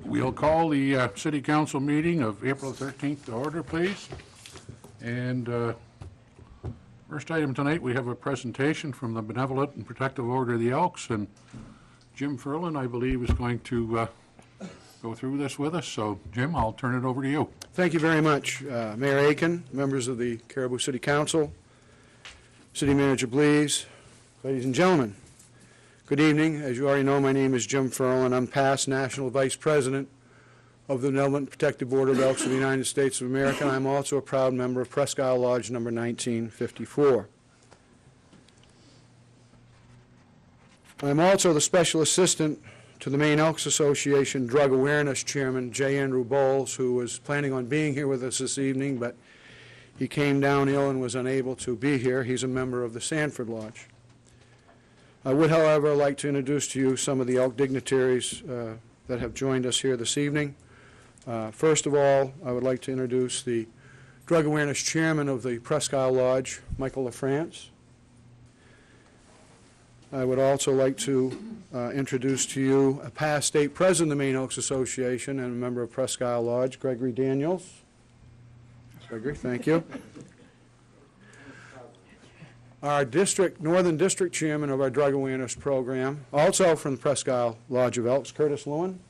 We'll call the City Council meeting of April 13th to order, please. And first item tonight, we have a presentation from the Benevolent and Protective Order of the Elks, and Jim Ferlin, I believe, is going to go through this with us. So, Jim, I'll turn it over to you. Thank you very much, Mayor Aiken, members of the Caribou City Council, City Manager Blees, ladies and gentlemen. Good evening. As you already know, my name is Jim Ferlin. I'm past National Vice President of the Benevolent and Protective Order of Elks of the United States of America. I'm also a proud member of Presque Isle Lodge number 1954. I'm also the Special Assistant to the Maine Elks Association Drug Awareness Chairman, J. Andrew Bowles, who was planning on being here with us this evening, but he came down ill and was unable to be here. He's a member of the Sanford Lodge. I would, however, like to introduce to you some of the elk dignitaries that have joined us here this evening. First of all, I would like to introduce the Drug Awareness Chairman of the Presque Isle Lodge, Michael LaFrance. I would also like to introduce to you a past state president of the Maine Elks Association and a member of Presque Isle Lodge, Gregory Daniels. Gregory, thank you. Our Northern District Chairman of our Drug Awareness Program, also from the Presque Isle Lodge of Elks, Curtis Lewin.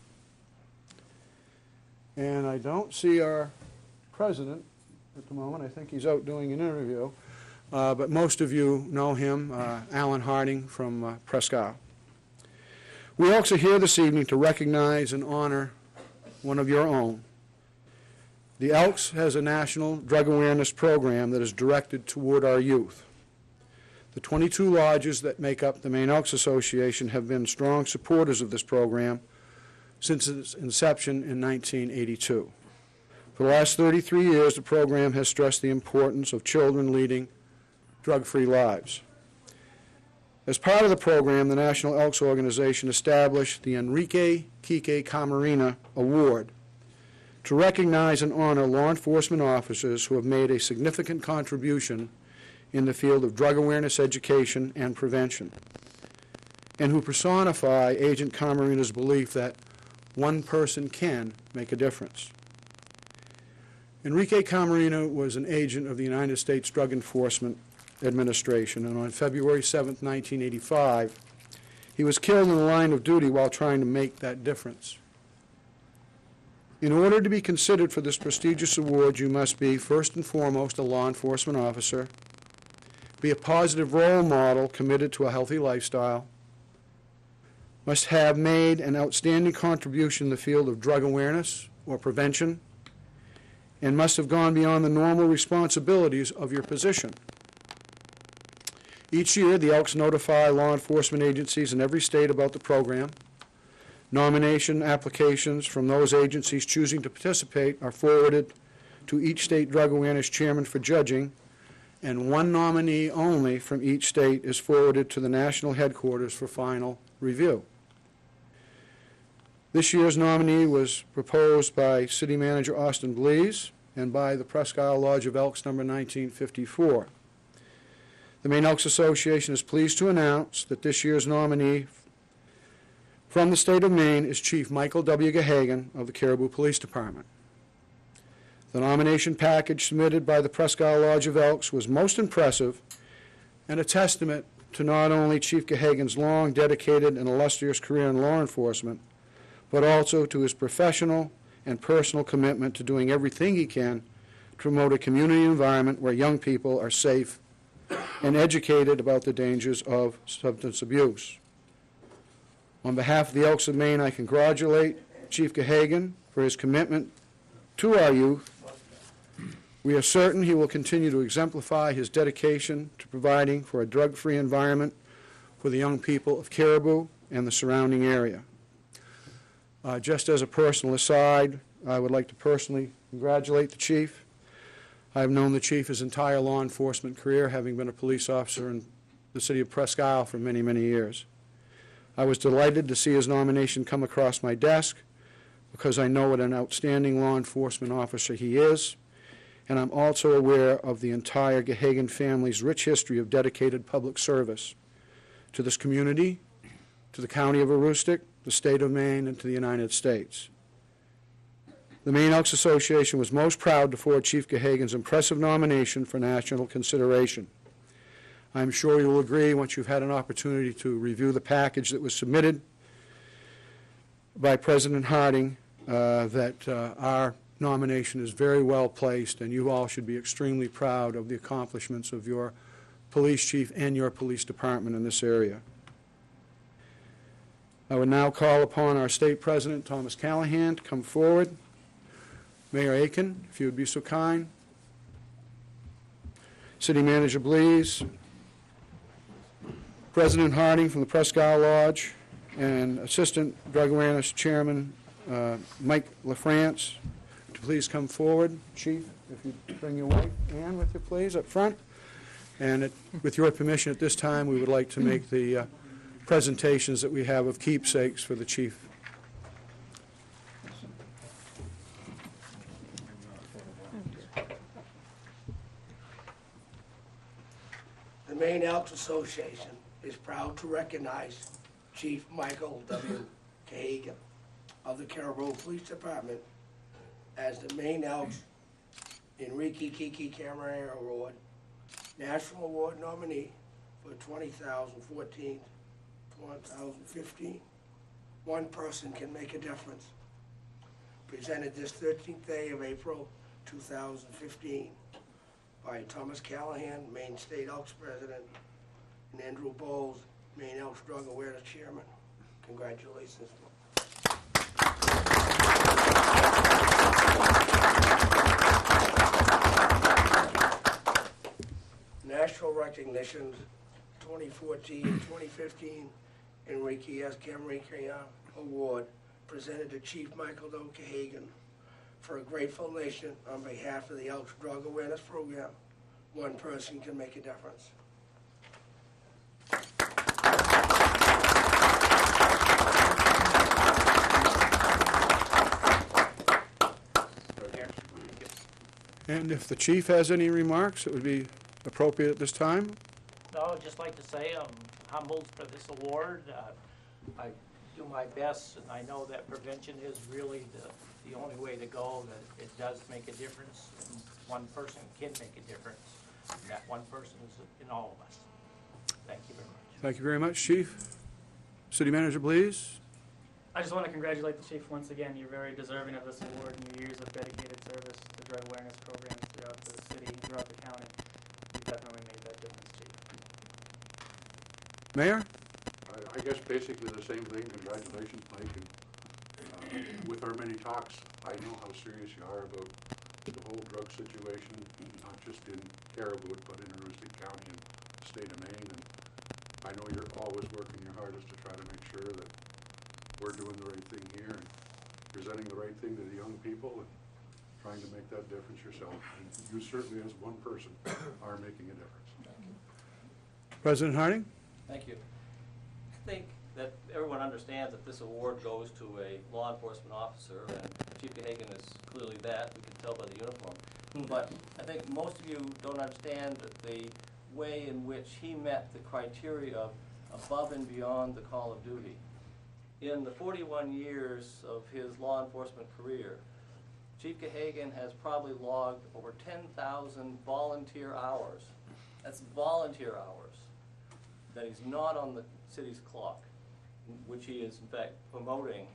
And I don't see our president at the moment. I think he's out doing an interview. But most of you know him, Alan Harding from Presque Isle. We also here this evening to recognize and honor one of your own. The Elks has a national drug awareness program that is directed toward our youth. The 22 lodges that make up the Maine Elks Association have been strong supporters of this program since its inception in 1982. For the last 33 years, the program has stressed the importance of children leading drug-free lives. As part of the program, the National Elks Organization established the Enrique Kike Camarena Award to recognize and honor law enforcement officers who have made a significant contribution in the field of drug awareness education and prevention, and who personify Agent Camarena's belief that one person can make a difference. Enrique Camarena was an agent of the United States Drug Enforcement Administration, and on February 7, 1985, he was killed in the line of duty while trying to make that difference. In order to be considered for this prestigious award, you must be, first and foremost, a law enforcement officer, be a positive role model committed to a healthy lifestyle, must have made an outstanding contribution in the field of drug awareness or prevention, and must have gone beyond the normal responsibilities of your position. Each year, the Elks notify law enforcement agencies in every state about the program. Nomination applications from those agencies choosing to participate are forwarded to each state drug awareness chairman for judging, and one nominee only from each state is forwarded to the national headquarters for final review. This year's nominee was proposed by City Manager Austin Blees and by the Presque Isle Lodge of Elks number 1954. The Maine Elks Association is pleased to announce that this year's nominee from the state of Maine is Chief Michael W. Gahagan of the Caribou Police Department. The nomination package submitted by the Presque Isle Lodge of Elks was most impressive and a testament to not only Chief Gahagan's long, dedicated, and illustrious career in law enforcement, but also to his professional and personal commitment to doing everything he can to promote a community environment where young people are safe and educated about the dangers of substance abuse. On behalf of the Elks of Maine, I congratulate Chief Gahagan for his commitment to our youth. We are certain he will continue to exemplify his dedication to providing for a drug-free environment for the young people of Caribou and the surrounding area. Just as a personal aside, I would like to personally congratulate the Chief. I have known the Chief his entire law enforcement career, having been a police officer in the city of Presque Isle for many, many years. I was delighted to see his nomination come across my desk because I know what an outstanding law enforcement officer he is, and I'm also aware of the entire Gahagan family's rich history of dedicated public service to this community, to the county of Aroostook, the state of Maine, and to the United States. The Maine Elks Association was most proud to forward Chief Gahagan's impressive nomination for national consideration. I'm sure you'll agree, once you've had an opportunity to review the package that was submitted by President Harding, that our nomination is very well placed, and you all should be extremely proud of the accomplishments of your police chief and your police department in this area. I would now call upon our state president, Thomas Callahan, to come forward. Mayor Aiken, if you would be so kind. City Manager Blees, President Harding from the Presque Isle Lodge, and Assistant Drug Awareness Chairman Mike LaFrance, to please come forward. Chief, if you bring your wife, Ann, with you, please, up front. And with your permission, at this time, we would like to make the presentations that we have of keepsakes for the chief. The Maine Elks Association is proud to recognize Chief Michael W. Cahagan of the Caribou Police Department as the Maine Elks Enrique Kiki Camarera Award National Award nominee for 2014 to 2015. One person can make a difference. Presented this 13th day of April 2015 by Thomas Callahan, Maine State Elks President, and Andrew Bowles, Maine Elks Drug Awareness Chairman. Congratulations. National recognitions, 2014-2015 Enrique S. Camarera Award presented to Chief Michael W. Cahagan for a grateful nation on behalf of the Elks Drug Awareness Program. One person can make a difference. And if the chief has any remarks, it would be appropriate at this time. No, I'd just like to say I'm humbled for this award. I do my best, and I know that prevention is really the only way to go, that it does make a difference, and one person can make a difference, and that one person is in all of us. Thank you very much. Thank you very much, Chief. City Manager, please. I just want to congratulate the chief once again. You're very deserving of this award and your years of dedicated service to drug awareness programs throughout the city and throughout the county. You definitely made that difference, Chief. Mayor? I guess basically the same thing. Congratulations, Mike. And, with our many talks, I know how serious you are about the whole drug situation, not just in Caribou, but in Aroostook County and the state of Maine. And I know you're always working your hardest to try to make sure that we're doing the right thing here and presenting the right thing to the young people and trying to make that difference yourself. And you certainly, as one person, are making a difference. President Harding? Thank you. I think that everyone understands that this award goes to a law enforcement officer, and Chief Cahagan is clearly that. We can tell by the uniform. But I think most of you don't understand the way in which he met the criteria of above and beyond the call of duty. In the 41 years of his law enforcement career, Chief Cahagan has probably logged over 10,000 volunteer hours. That's volunteer hours that he's not on the city's clock, which he is in fact promoting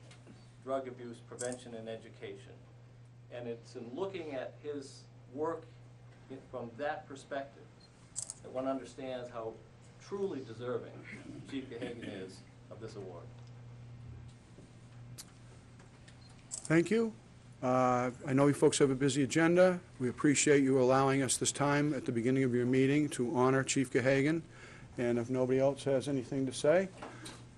drug abuse prevention and education. And it's in looking at his work from that perspective that one understands how truly deserving Chief Cahagan is of this award. Thank you. I know you folks have a busy agenda. We appreciate you allowing us this time at the beginning of your meeting to honor Chief Cahagan. And if nobody else has anything to say,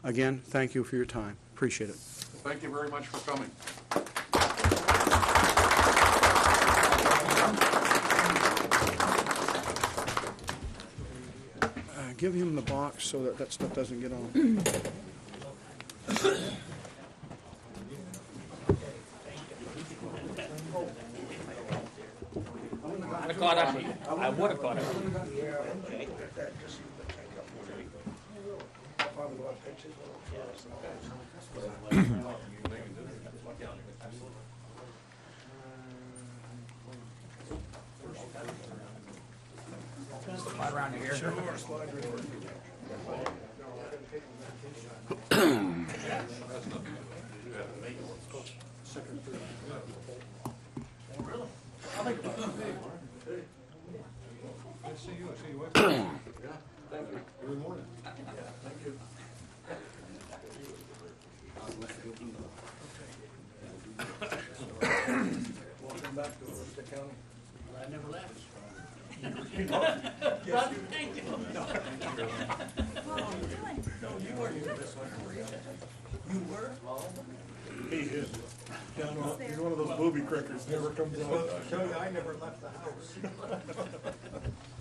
again, thank you for your time. Appreciate it. Thank you very much for coming. Give him the box so that that stuff doesn't get on. I caught up with you. I would have caught up with you. Okay. Probably want pictures. Slide around here. Sure, slide right over. Welcome back to the county. I never left. He is. He's one of those booby crickets, never comes out. I tell you, I never left the house.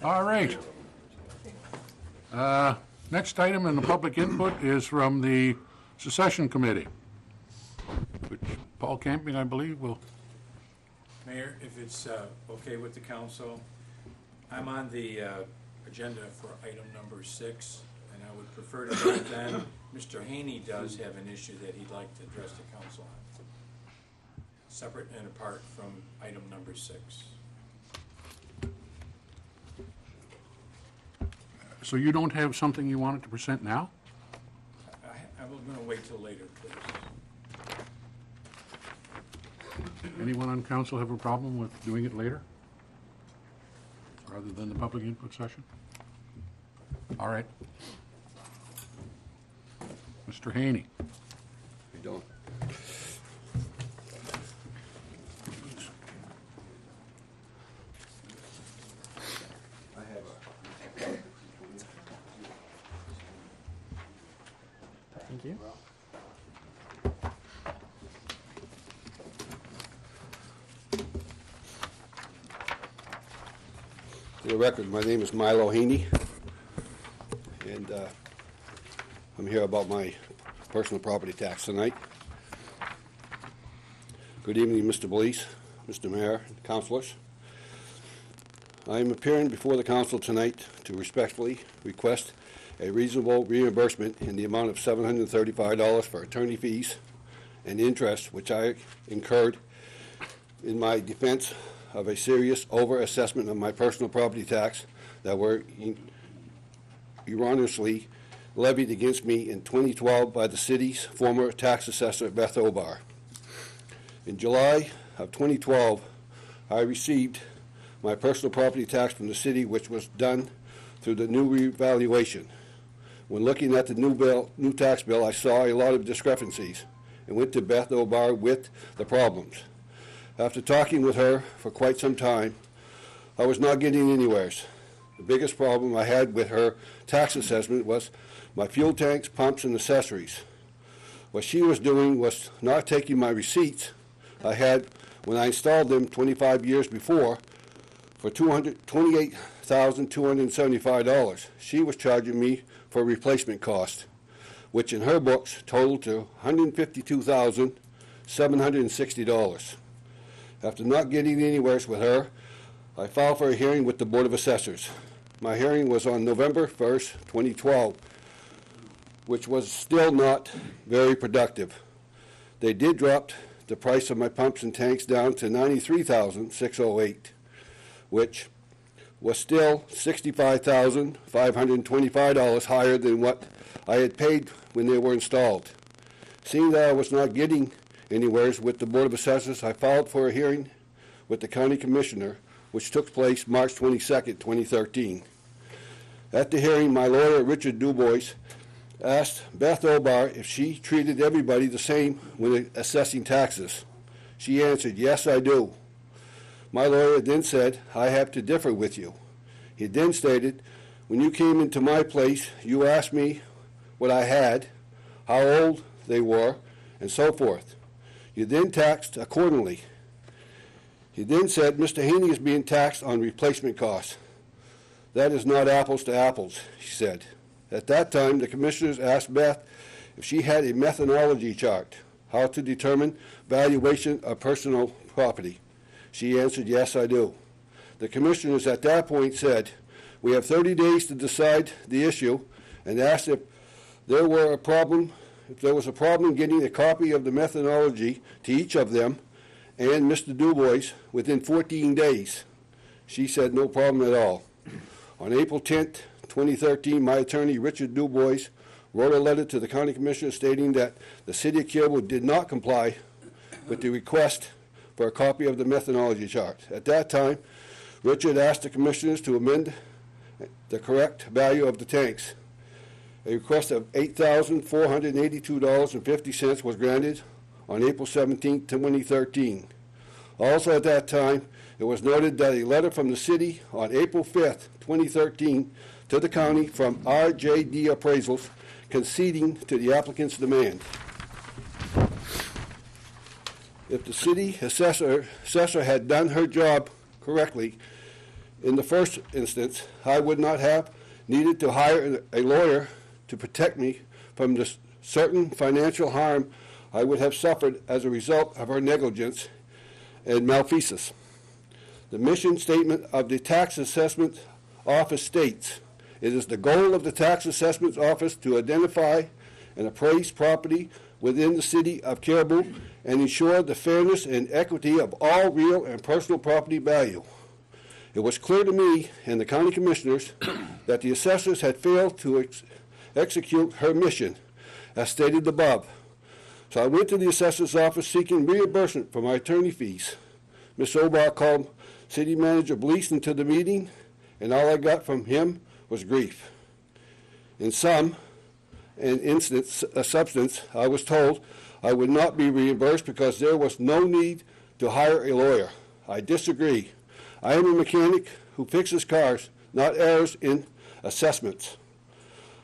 All right. Next item in the public input is from the secession committee, which Paul Camping, I believe, will. Mayor, if it's okay with the council, I'm on the agenda for item number 6, and I would prefer to do it then. Mr. Haney does have an issue that he'd like to address the council on, separate and apart from item number 6. So you don't have something you wanted to present now? I'm going to wait till later, please. Anyone on council have a problem with doing it later? Rather than the public input session? All right. Mr. Haney. You don't. Thank you. For the record, my name is Milo Haney, and I'm here about my personal property tax tonight. Good evening, Mr. Belize, Mr. Mayor, and councilors. I am appearing before the council tonight to respectfully request a reasonable reimbursement in the amount of $735 for attorney fees and interest which I incurred in my defense of a serious overassessment of my personal property tax that were erroneously levied against me in 2012 by the city's former tax assessor, Beth Obar. In July of 2012, I received my personal property tax from the city, which was done through the new revaluation. When looking at the new tax bill, I saw a lot of discrepancies and went to Beth Obar with the problems. After talking with her for quite some time, I was not getting anywhere. The biggest problem I had with her tax assessment was my fuel tanks, pumps, and accessories. What she was doing was not taking my receipts I had when I installed them 25 years before for $28,275. She was charging me for replacement cost, which in her books totaled to $152,760. After not getting anywhere with her, I filed for a hearing with the Board of Assessors. My hearing was on November 1st, 2012, which was still not very productive. They did drop the price of my pumps and tanks down to $93,608, which was still $65,525 higher than what I had paid when they were installed. Seeing that I was not getting anywhere with the Board of Assessors, I filed for a hearing with the County Commissioner, which took place March 22nd, 2013. At the hearing, my lawyer, Richard Dubois, asked Beth Obar if she treated everybody the same when assessing taxes. She answered, "Yes, I do." My lawyer then said, "I have to differ with you." He then stated, "When you came into my place, you asked me what I had, how old they were, and so forth. You then taxed accordingly." He then said, "Mr. Haney is being taxed on replacement costs. That is not apples to apples," he said. At that time, the commissioners asked Beth if she had a methodology chart, how to determine valuation of personal property. She answered, "Yes, I do." The commissioners at that point said, "We have 30 days to decide the issue," and asked if there was a problem getting a copy of the methodology to each of them and Mr. Dubois within 14 days. She said no problem at all. On April 10th, 2013, my attorney, Richard Dubois, wrote a letter to the county commissioner stating that the city of Caribou did not comply with the request for a copy of the methodology chart. At that time, Richard asked the commissioners to amend the correct value of the tanks. A request of $8,482.50 was granted on April 17, 2013. Also at that time, it was noted that a letter from the city on April 5, 2013, to the county from RJD Appraisals conceding to the applicant's demand. If the city assessor had done her job correctly in the first instance, I would not have needed to hire a lawyer to protect me from the certain financial harm I would have suffered as a result of her negligence and malfeasance. The mission statement of the Tax Assessment Office states, "It is the goal of the Tax Assessment Office to identify and appraise property within the city of Caribou and ensure the fairness and equity of all real and personal property value." It was clear to me and the county commissioners that the assessors had failed to execute her mission, as stated above. So I went to the assessor's office seeking reimbursement for my attorney fees. Ms. Obar called City Manager Bleason to the meeting, and all I got from him was grief. In substance, I was told I would not be reimbursed because there was no need to hire a lawyer. I disagree. I am a mechanic who fixes cars, not errors in assessments.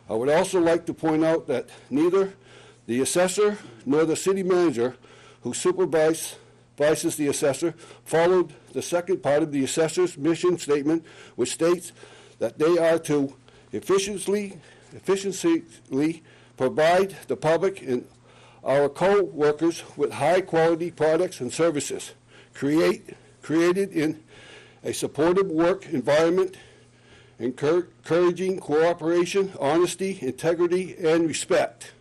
I would also like to point out that neither the assessor nor the city manager, who supervises the assessor, followed the second part of the assessor's mission statement, which states that they are to efficiently provide the public and our co-workers with high-quality products and services created in a supportive work environment, encouraging cooperation, honesty, integrity, and respect.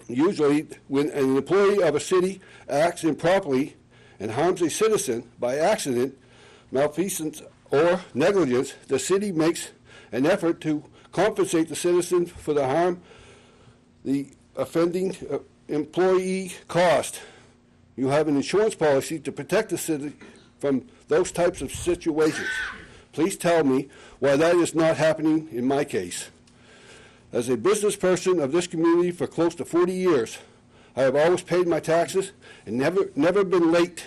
Usually, when an employee of a city acts improperly and harms a citizen by accident, malfeasance, or negligence, the city makes an effort to compensate the citizen for the harm the offending employee caused. You have an insurance policy to protect the city from those types of situations. Please tell me why that is not happening in my case. As a business person of this community for close to 40 years, I have always paid my taxes and never been late.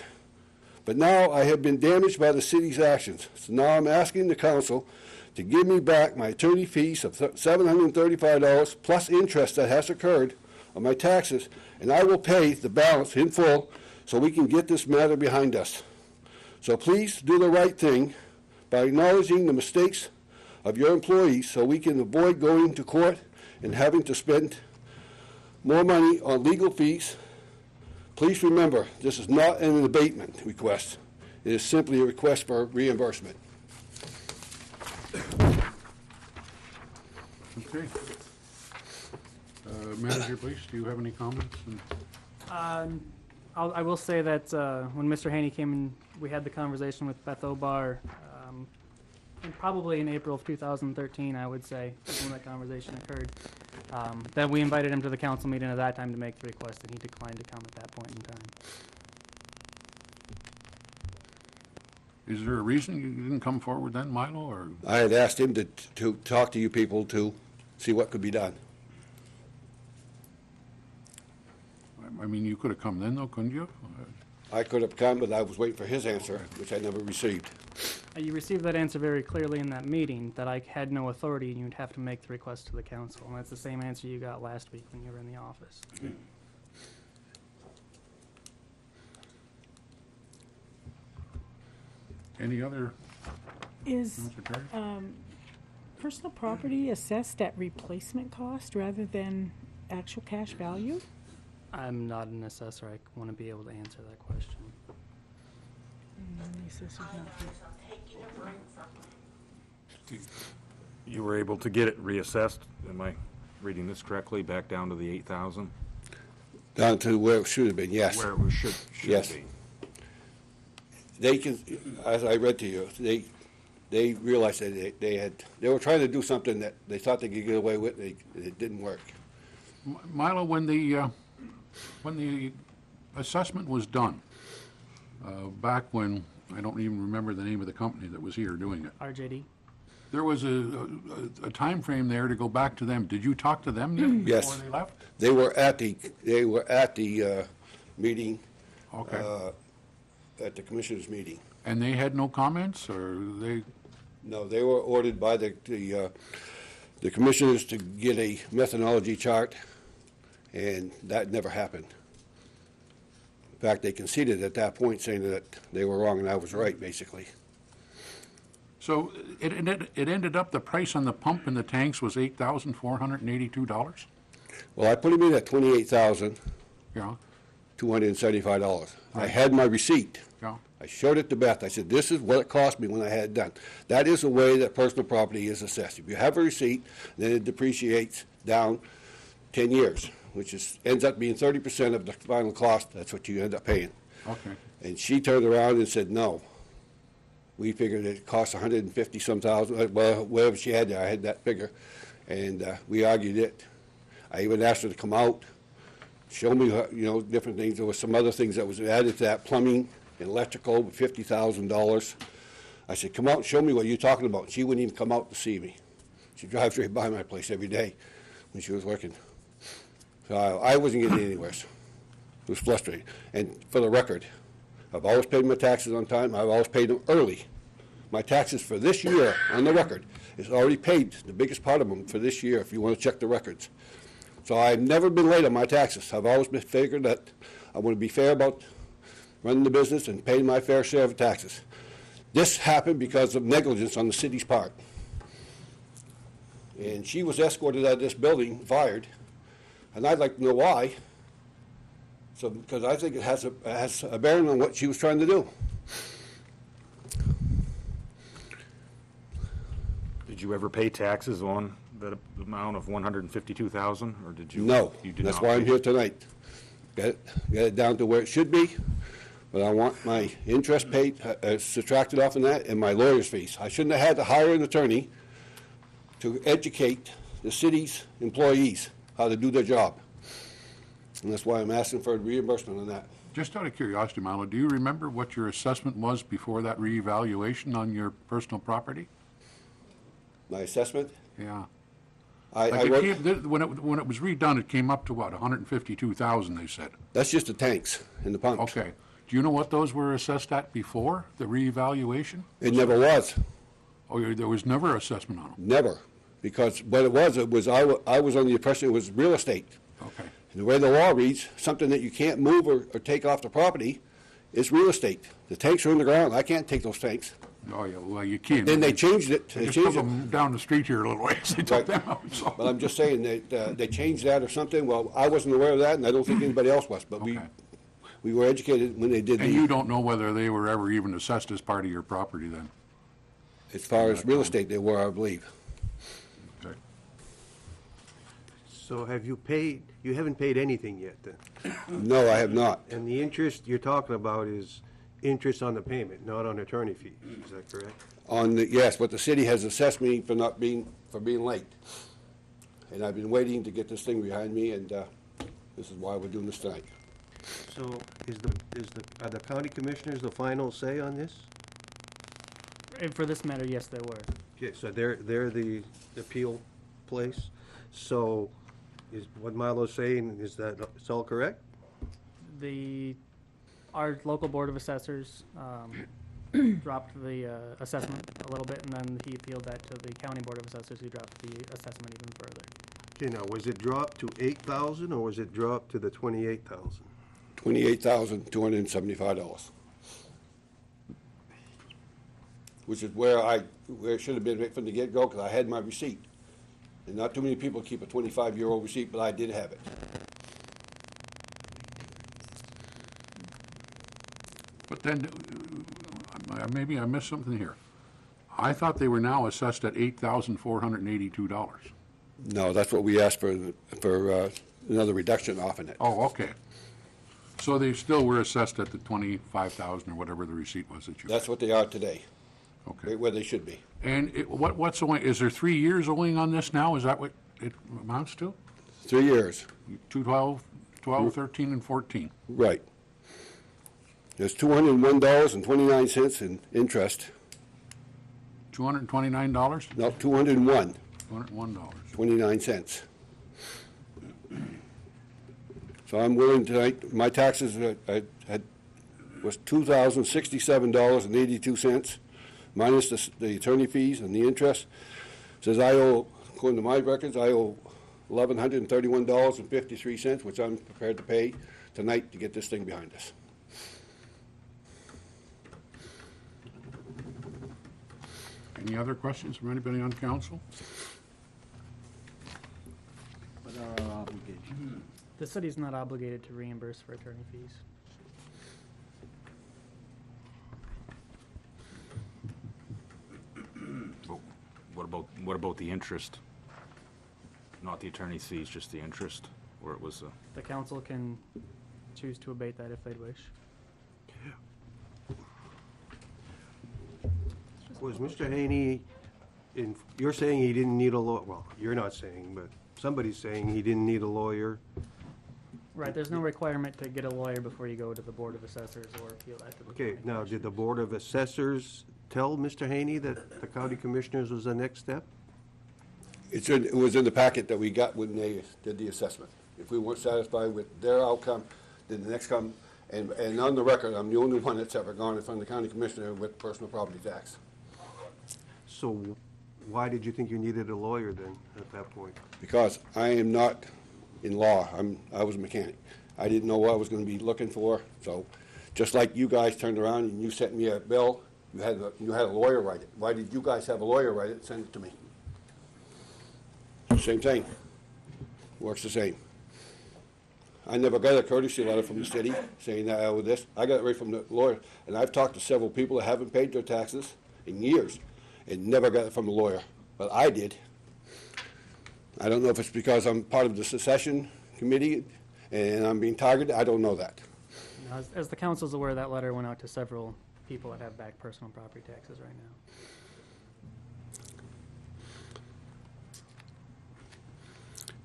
But now I have been damaged by the city's actions. So now I'm asking the council to give me back my attorney fees of $735 plus interest that has occurred on my taxes, and I will pay the balance in full so we can get this matter behind us. So please do the right thing by acknowledging the mistakes of your employees so we can avoid going to court and having to spend more money on legal fees. Please remember, this is not an abatement request. It is simply a request for reimbursement. Okay. Manager, please, do you have any comments? I will say that when Mr. Haney came in, we had the conversation with Beth Obar, and probably in April of 2013, I would say, is when that conversation occurred. That we invited him to the council meeting at that time to make the request, and he declined to come at that point in time. Is there a reason you didn't come forward then, Milo, or? I had asked him to talk to you people to see what could be done. I mean, you could have come then, though, couldn't you? I could have come, but I was waiting for his answer, which I never received. You received that answer very clearly in that meeting, that I had no authority and you'd have to make the request to the council. And that's the same answer you got last week when you were in the office. Any other? Is Mr. Terry? personal property assessed at replacement cost rather than actual cash value? I'm not an assessor. I want to be able to answer that question. The assessor's not here. You were able to get it reassessed, am I reading this correctly, back down to the 8,000? Down to where it should have been, yes. Where it should Yes. be. They can, as I read to you, they realized that they were trying to do something that they thought they could get away with, and it didn't work. Milo, when the assessment was done, back when, I don't even remember the name of the company that was here doing it, RJD. there was a time frame there to go back to them. Did you talk to them yet Yes. before they left? They were at the meeting, Okay. at the commissioners' meeting. And they had no comments, or they, No, they were ordered by the commissioners to get a methodology chart, and that never happened. In fact, they conceded at that point, saying that they were wrong and I was right, basically. so it ended up, the price on the pump and the tanks was $8,482? Well, I put them in at $28,275. Yeah, I had my receipt. yeah. I showed it to Beth. I said, this is what it cost me when I had it done. That is the way that personal property is assessed. If you have a receipt, then it depreciates down 10 years, which ends up being 30% of the final cost. That's what you end up paying. Okay. And she turned around and said, no. We figured it cost 150-some thousand, well, whatever she had there, I had that figure. And we argued it. I even asked her to come out, show me, different things. There were some other things that was added to that, plumbing and electrical, with $50,000. I said, come out and show me what you're talking about. She wouldn't even come out to see me. She drives right by my place every day when she was working. So I wasn't getting anywhere. It was frustrating. And for the record, I've always paid my taxes on time. I've always paid them early. My taxes for this year, on the record, is already paid, the biggest part of them for this year, if you want to check the records. So I've never been late on my taxes. I've always been figured that I want to be fair about running the business and paying my fair share of taxes. This happened because of negligence on the city's part. And she was escorted out of this building, fired, and I'd like to know why. So, because I think it has a bearing on what she was trying to do. Did you ever pay taxes on that amount of $152,000, or did you? No, You did that's not why I'm pay? here tonight. Got it down to where it should be, but I want my interest paid, subtracted off in that, and my lawyer's fees. I shouldn't have had to hire an attorney to educate the city's employees how to do their job. And that's why I'm asking for a reimbursement on that. Just out of curiosity, Milo, do you remember what your assessment was before that reevaluation on your personal property? My assessment, Yeah. I Like work, when it was redone, it came up to what, 152,000, they said? that's just the tanks and the pumps. Okay. Do you know what those were assessed at before, the reevaluation? It never was, Or there was never assessment on them? never. Because what it was I was under the impression it was real estate. Okay. And the way the law reads, something that you can't move or take off the property is real estate. The tanks are in the ground. I can't take those tanks. Oh, yeah, well, you can. Then they changed it. They They just put changed it. them down the street here a little ways, they took them out, so. But I'm just saying that they changed that or something. Well, I wasn't aware of that, and I don't think anybody else was. But Okay. we were educated when they did And you the, don't know whether they were ever even assessed as part of your property then? as far as real estate, they were, I believe. Okay. So have you paid, you haven't paid anything yet then? No, I have not. And the interest you're talking about is interest on the payment, not on attorney fees, is that correct? Yes, but the city has assessed me for being late. And I've been waiting to get this thing behind me, and this is why we're doing this tonight. So are the county commissioners the final say on this? And for this matter, yes, there were. Okay, so they're the appeal place. So is what Milo's saying, is that it's all correct? Our local board of assessors dropped the assessment a little bit, and then he appealed that to the county board of assessors, who dropped the assessment even further. Okay, now, was it dropped to 8,000 or was it dropped to the 28,000? $28,275. Which is where it should have been right from the get-go, because I had my receipt. And not too many people keep a 25-year-old receipt, but I did have it. But then, maybe I missed something here. I thought they were now assessed at $8,482. No, that's what we asked for another reduction off in it. Oh, okay. So they still were assessed at the 25,000 or whatever the receipt was that you. That's what they are today. Okay. right where they should be. And what's owing, is there 3 years owing on this now? Is that what it amounts to? 3 years, 12, 13, and 14? right. There's $201.29 in interest. $229? No, $201.29. $201. So I'm willing tonight, my taxes was $2,067.82, minus the attorney fees and the interest. Says I owe, according to my records, I owe $1,131.53, which I'm prepared to pay tonight to get this thing behind us. Any other questions from anybody on council? What are our obligations? The city's not obligated to reimburse for attorney fees. What about the interest? Not the attorney's fees, just the interest, where it was, The council can choose to abate that if they'd wish. Was Mr. Haney, you're saying he didn't need a lawyer, well, you're not saying, but somebody's saying he didn't need a lawyer. Right, there's no requirement to get a lawyer before you go to the Board of Assessors or appeal that to the. Okay, County now, did the Commissioners. Board of Assessors tell Mr. Haney that the county commissioners was the next step? It was in the packet that we got when they did the assessment. If we weren't satisfied with their outcome, then the next come, and on the record, I'm the only one that's ever gone in front of the county commissioner with personal property tax. So why did you think you needed a lawyer then, at that point? Because I am not in law, I was a mechanic. I didn't know what I was gonna be looking for, so just like you guys turned around and you sent me a bill, you had a lawyer write it. Why did you guys have a lawyer write it and send it to me? Same thing. Works the same. I never got a courtesy letter from the city saying that I owe this. I got it right from the lawyer, and I've talked to several people that haven't paid their taxes in years and never got it from a lawyer, but I did. I don't know if it's because I'm part of the secession committee and I'm being targeted. I don't know that. Now, as the council's aware, that letter went out to several people that have back personal property taxes right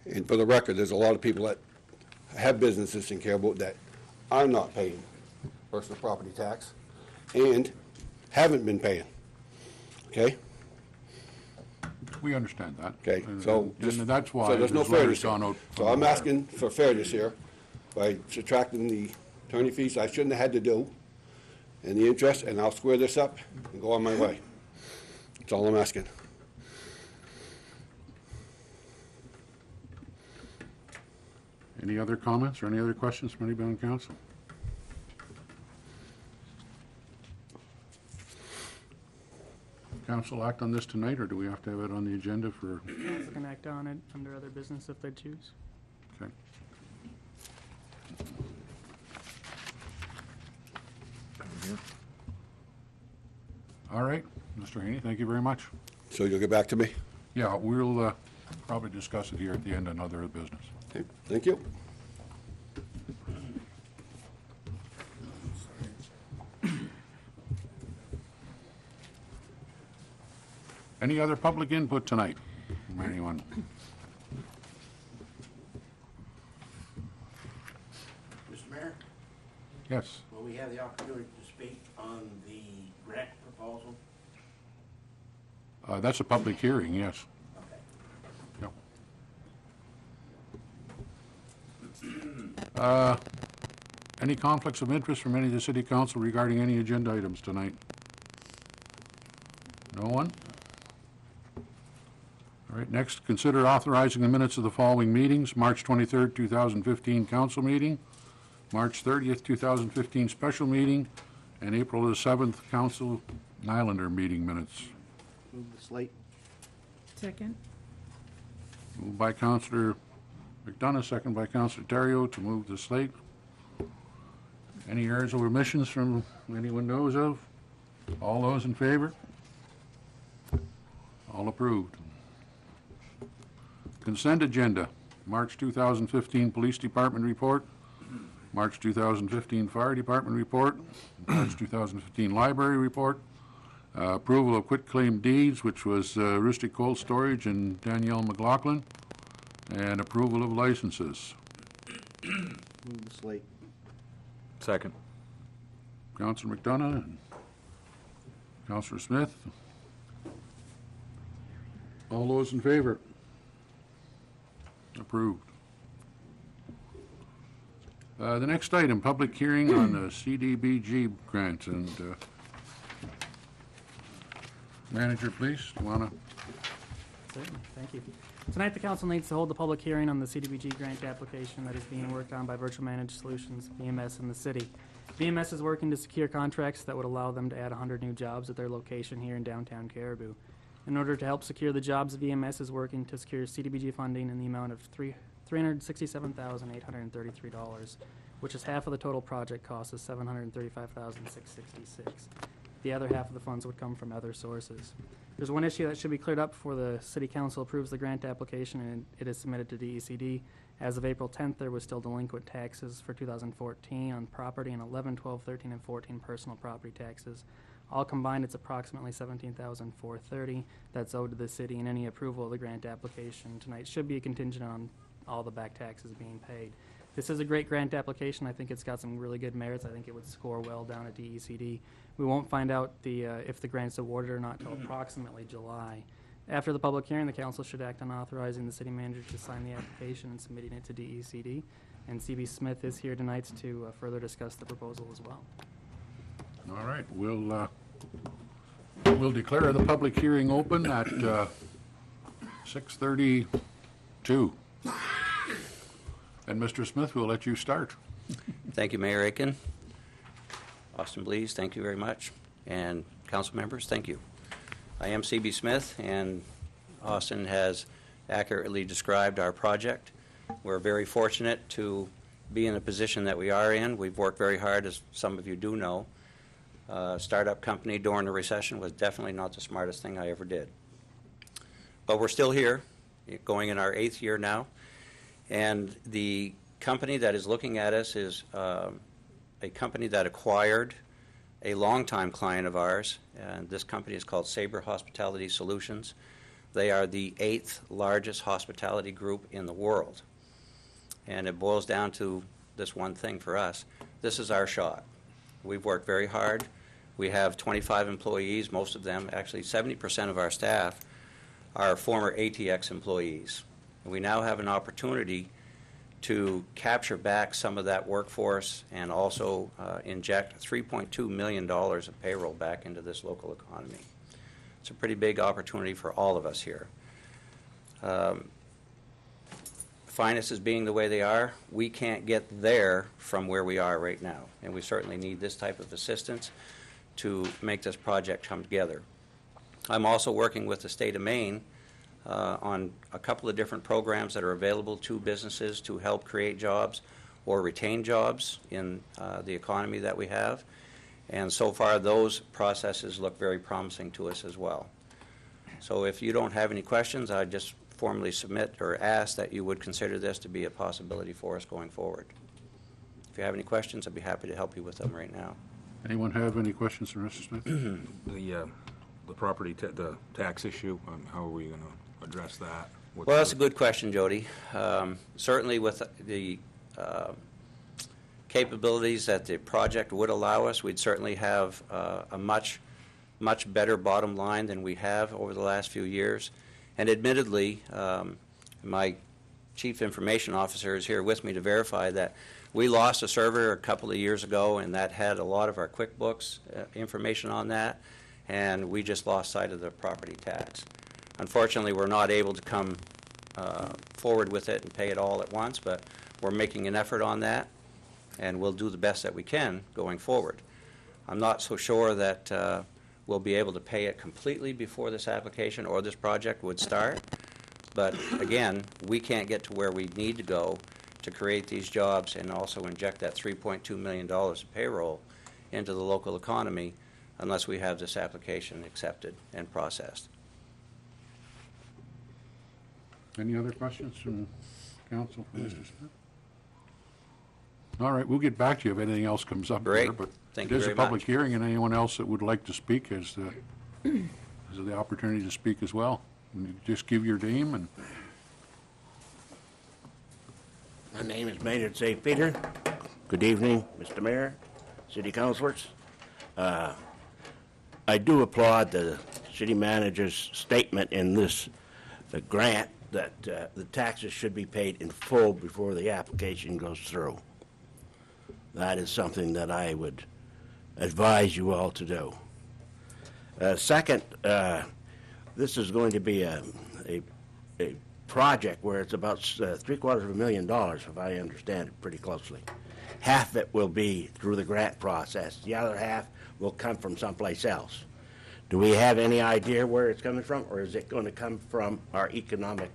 now. And for the record, there's a lot of people that have businesses in Caribou that are not paying personal property tax and haven't been paying. Okay? We understand that. Okay, And- so and just, that's why so there's no this letter's fairness gone here. out. So I'm asking for fairness here by subtracting the attorney fees I shouldn't have had to do and the interest, and I'll square this up and go on my way. That's all I'm asking. Any other comments or any other questions from anybody on council? Council act on this tonight, or do we have to have it on the agenda for, Council can act on it under other business if they choose. okay? All right, Mr. Haney, thank you very much. So you'll get back to me? Yeah, we'll probably discuss it here at the end on other business. Okay, thank you. Any other public input tonight from anyone? Mr. Mayor, Yes, will we have the opportunity to speak on the grant proposal? that's a public hearing, yes. Okay. Yep. Any conflicts of interest from any of the city council regarding any agenda items tonight? No one? All right, next, consider authorizing the minutes of the following meetings: March 23rd, 2015 council meeting, March 30th, 2015 special meeting, and April the 7th council Islander meeting minutes. Move the slate. Second. Moved by Councilor McDonough, second by Councilor Terrio to move the slate. Any errors or omissions from anyone knows of? All those in favor? All approved. Consent agenda, March 2015 Police Department report, March 2015 Fire Department report, March 2015 Library report, Approval of quitclaim deeds, which was Rustic Cold Storage and Danielle McLaughlin, and approval of licenses. Move the slate. Second. Councilor McDonough and Councilor Smith. All those in favor? Approved. The next item, public hearing on the CDBG grant, and manager, please, you want to? Certainly, thank you. Tonight, the council needs to hold the public hearing on the CDBG grant application that is being worked on by Virtual Managed Solutions, VMS, in the city. VMS is working to secure contracts that would allow them to add 100 new jobs at their location here in downtown Caribou. In order to help secure the jobs, VMS is working to secure CDBG funding in the amount of $367,833, which is half of the total project cost of $735,666. The other half of the funds would come from other sources. There's one issue that should be cleared up before the City Council approves the grant application and it is submitted to DECD. As of April 10th, there was still delinquent taxes for 2014 on property and 11, 12, 13, and 14 personal property taxes. All combined, it's approximately $17,430 that's owed to the city, and any approval of the grant application tonight should be contingent on all the back taxes being paid. This is a great grant application. I think it's got some really good merits. I think it would score well down at DECD. We won't find out if the grant's awarded or not until approximately July. After the public hearing, the council should act on authorizing the city manager to sign the application and submitting it to DECD. And CB Smith is here tonight to further discuss the proposal as well. All right, we'll declare the public hearing open at 6:32. And Mr. Smith, we'll let you start. Thank you, Mayor Aiken. Austin Blees, thank you very much. And council members, thank you. I am CB Smith, and Austin has accurately described our project. We're very fortunate to be in the position that we are in. We've worked very hard, as some of you do know. Startup company during the recession was definitely not the smartest thing I ever did. But we're still here, going in our 8th year now. And the company that is looking at us is a company that acquired a longtime client of ours, and this company is called Sabre Hospitality Solutions. They are the 8th largest hospitality group in the world. And it boils down to this one thing for us. This is our shot. We've worked very hard. We have 25 employees, most of them, actually 70% of our staff, are former ATX employees. And we now have an opportunity to capture back some of that workforce and also inject $3.2 million of payroll back into this local economy. It's a pretty big opportunity for all of us here. Finances being the way they are, we can't get there from where we are right now, and we certainly need this type of assistance to make this project come together. I'm also working with the state of Maine on a couple of different programs that are available to businesses to help create jobs or retain jobs in the economy that we have. And so far, those processes look very promising to us as well. So if you don't have any questions, I just formally submit or ask that you would consider this to be a possibility for us going forward. If you have any questions, I'd be happy to help you with them right now. Anyone have any questions for Mr. Smith? The property, the tax issue, how are we going to address that? Well, that's a good question, Jody. Certainly with the capabilities that the project would allow us, we'd certainly have a much better bottom line than we have over the last few years. And admittedly, my chief information officer is here with me to verify that we lost a server a couple of years ago, and that had a lot of our QuickBooks information on that, and we just lost sight of the property tax. Unfortunately, we're not able to come forward with it and pay it all at once, but we're making an effort on that, and we'll do the best that we can going forward. I'm not so sure that we'll be able to pay it completely before this application or this project would start, but again, we can't get to where we need to go to create these jobs and also inject that $3.2 million of payroll into the local economy unless we have this application accepted and processed. Any other questions from council for Mr. Smith? All right, we'll get back to you if anything else comes up. Great. There, but Thank it you is very a public much. hearing, and anyone else that would like to speak is This is the opportunity to speak as well. And you just give your name and My name is Maynard St. Peter. Good evening, Mr. Mayor, city councilors. I do applaud the city manager's statement in this, the grant, that the taxes should be paid in full before the application goes through. That is something that I would advise you all to do. Second, this is going to be a project where it's about $750,000, if I understand it pretty closely. Half of it will be through the grant process. The other half will come from someplace else. Do we have any idea where it's coming from, or is it going to come from our economic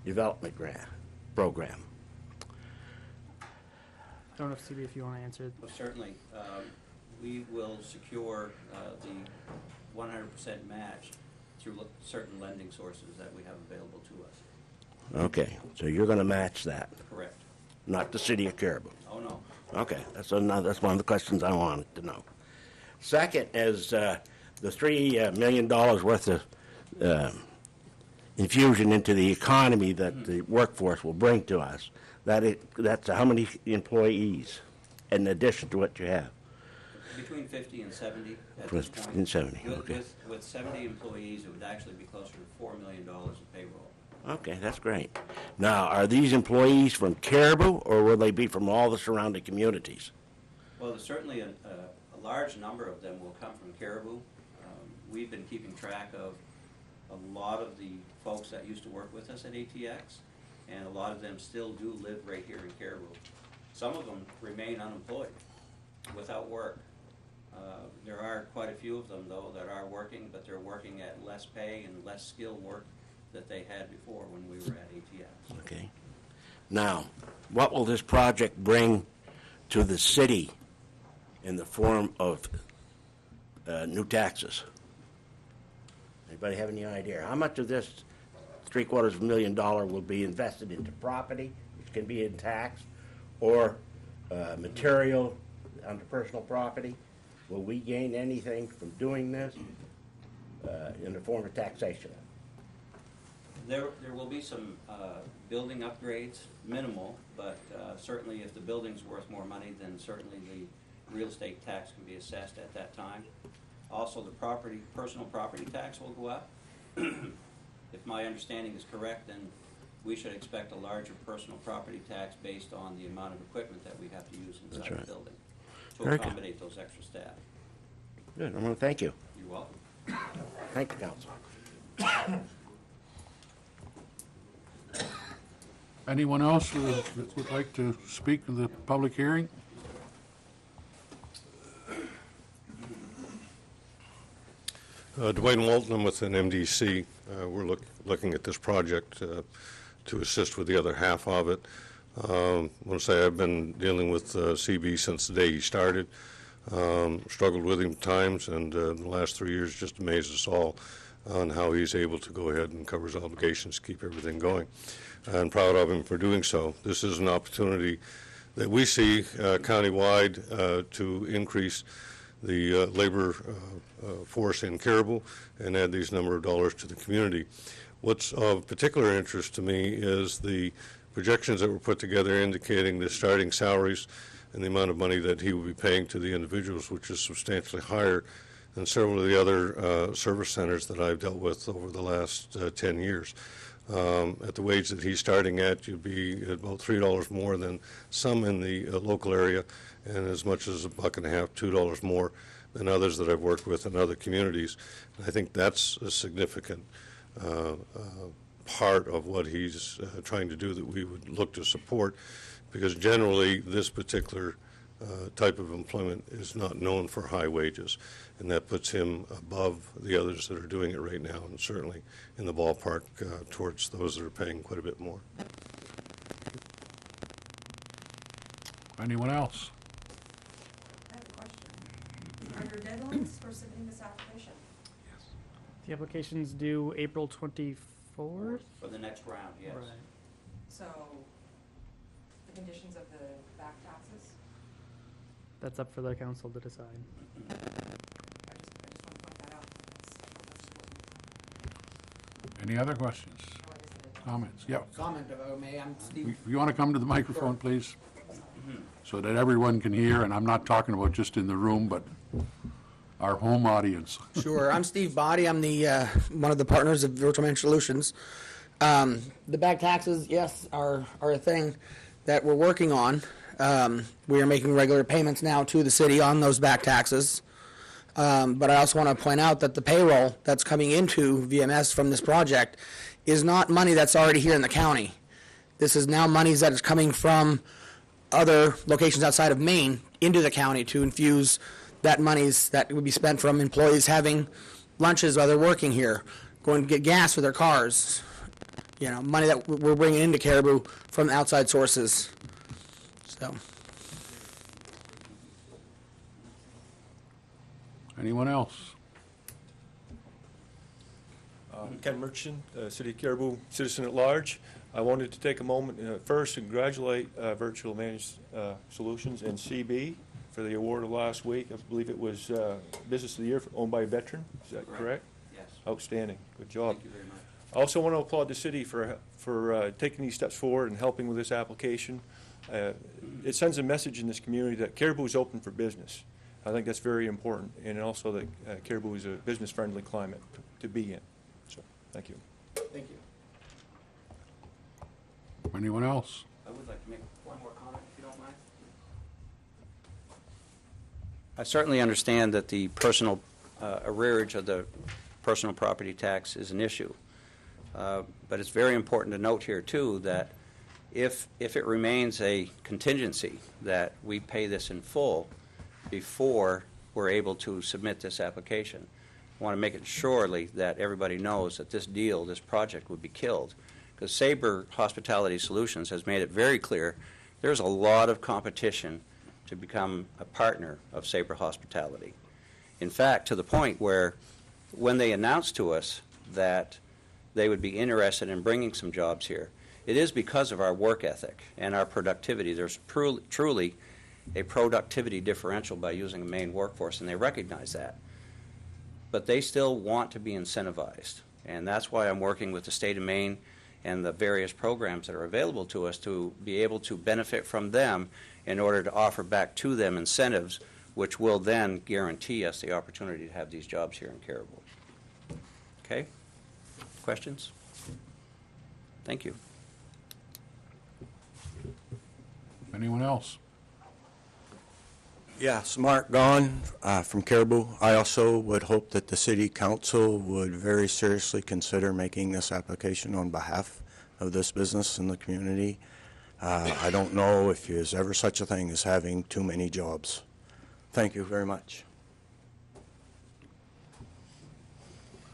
development grant program? I don't know if CB, if you want to answer it. Well, certainly. We will secure the 100% match through certain lending sources that we have available to us. Okay, so you're going to match that, Correct. not the city of Caribou. Oh, no. Okay, that's one of the questions I wanted to know. Second is the $3 million worth of infusion into the economy that the workforce will bring to us. That's how many employees in addition to what you have? Between 50 and 70 at Plus this point. 50 and 70, okay. With 70 employees, it would actually be closer to $4 million in payroll. Okay, that's great. Now, are these employees from Caribou, or will they be from all the surrounding communities? Well, there's certainly a large number of them will come from Caribou. We've been keeping track of a lot of the folks that used to work with us at ATX, and a lot of them still do live right here in Caribou. Some of them remain unemployed, without work. There are quite a few of them, though, that are working, but they're working at less pay and less skilled work that they had before when we were at ATX. Okay. Now, what will this project bring to the city in the form of new taxes? Anybody have any idea? How much of this $750,000 will be invested into property, which can be in tax, or material under personal property? Will we gain anything from doing this in the form of taxation? There will be some building upgrades, minimal, but certainly if the building's worth more money, then certainly the real estate tax can be assessed at that time. Also, the personal property tax will go up. If my understanding is correct, then we should expect a larger personal property tax based on the amount of equipment that we have to use inside That's right. the building to Very good. accommodate those extra staff. Good, I want to thank you. You're welcome. Thank you, council. anyone else that would like to speak in the public hearing? Dwayne Walton, I'm with an MDC. We're looking at this project to assist with the other half of it. I want to say I've been dealing with CB since the day he started. Struggled with him at times, and the last 3 years just amazed us all on how he's able to go ahead and cover his obligations, keep everything going. I'm proud of him for doing so. This is an opportunity that we see countywide to increase the labor force in Caribou and add these number of dollars to the community. What's of particular interest to me is the projections that were put together indicating the starting salaries and the amount of money that he will be paying to the individuals, which is substantially higher than several of the other service centers that I've dealt with over the last 10 years. At the wage that he's starting at, you'd be about $3 more than some in the local area, and as much as $1.50, $2 more than others that I've worked with in other communities. And I think that's a significant part of what he's trying to do that we would look to support, because generally this particular type of employment is not known for high wages, and that puts him above the others that are doing it right now, and certainly in the ballpark towards those that are paying quite a bit more. Anyone else? I have a question. Are there deadlines for submitting this application? The application's due April 24th? For the next round, yes. Right. So, the conditions of the back taxes? That's up for the council to decide. I just want to point that out. Any other questions? Comments? Yeah. Comment, if I may, I'm Steve. If you want to come to the microphone, please, so that everyone can hear, and I'm not talking about just in the room, but our home audience. Sure, I'm Steve Body. I'm the one of the partners of Virtual Management Solutions. The back taxes, yes, are a thing that we're working on. We are making regular payments now to the city on those back taxes. But I also want to point out that the payroll that's coming into VMS from this project is not money that's already here in the county. This is now monies that is coming from other locations outside of Maine into the county to infuse that monies that would be spent from employees having lunches while they're working here, going to get gas for their cars. You know, money that we're bringing into Caribou from outside sources. So. Anyone else? Ken Merchant, City of Caribou citizen at large. I wanted to take a moment first to congratulate Virtual Managed Solutions and CB for the award of last week. I believe it was Business of the Year owned by a veteran. Is that correct? Yes. Outstanding. Good job. Thank you very much. I also want to applaud the city for taking these steps forward and helping with this application. It sends a message in this community that Caribou is open for business. I think that's very important, and also that Caribou is a business-friendly climate to be in. So, thank you. Thank you. Anyone else? I would like to make one more comment, if you don't mind. I certainly understand that the personal arrearage of the personal property tax is an issue. But it's very important to note here, too, that if it remains a contingency that we pay this in full before we're able to submit this application, I want to make it surely that everybody knows that this deal, this project, would be killed. Because Sabre Hospitality Solutions has made it very clear there's a lot of competition to become a partner of Sabre Hospitality. In fact, to the point where when they announced to us that they would be interested in bringing some jobs here, it is because of our work ethic and our productivity. There's truly a productivity differential by using a Maine workforce, and they recognize that. But they still want to be incentivized, and that's why I'm working with the state of Maine and the various programs that are available to us to be able to benefit from them in order to offer back to them incentives, which will then guarantee us the opportunity to have these jobs here in Caribou. Okay? Questions? Thank you. Anyone else? Yes, Mark Gahn from Caribou. I also would hope that the City Council would very seriously consider making this application on behalf of this business in the community. I don't know if there's ever such a thing as having too many jobs. Thank you very much.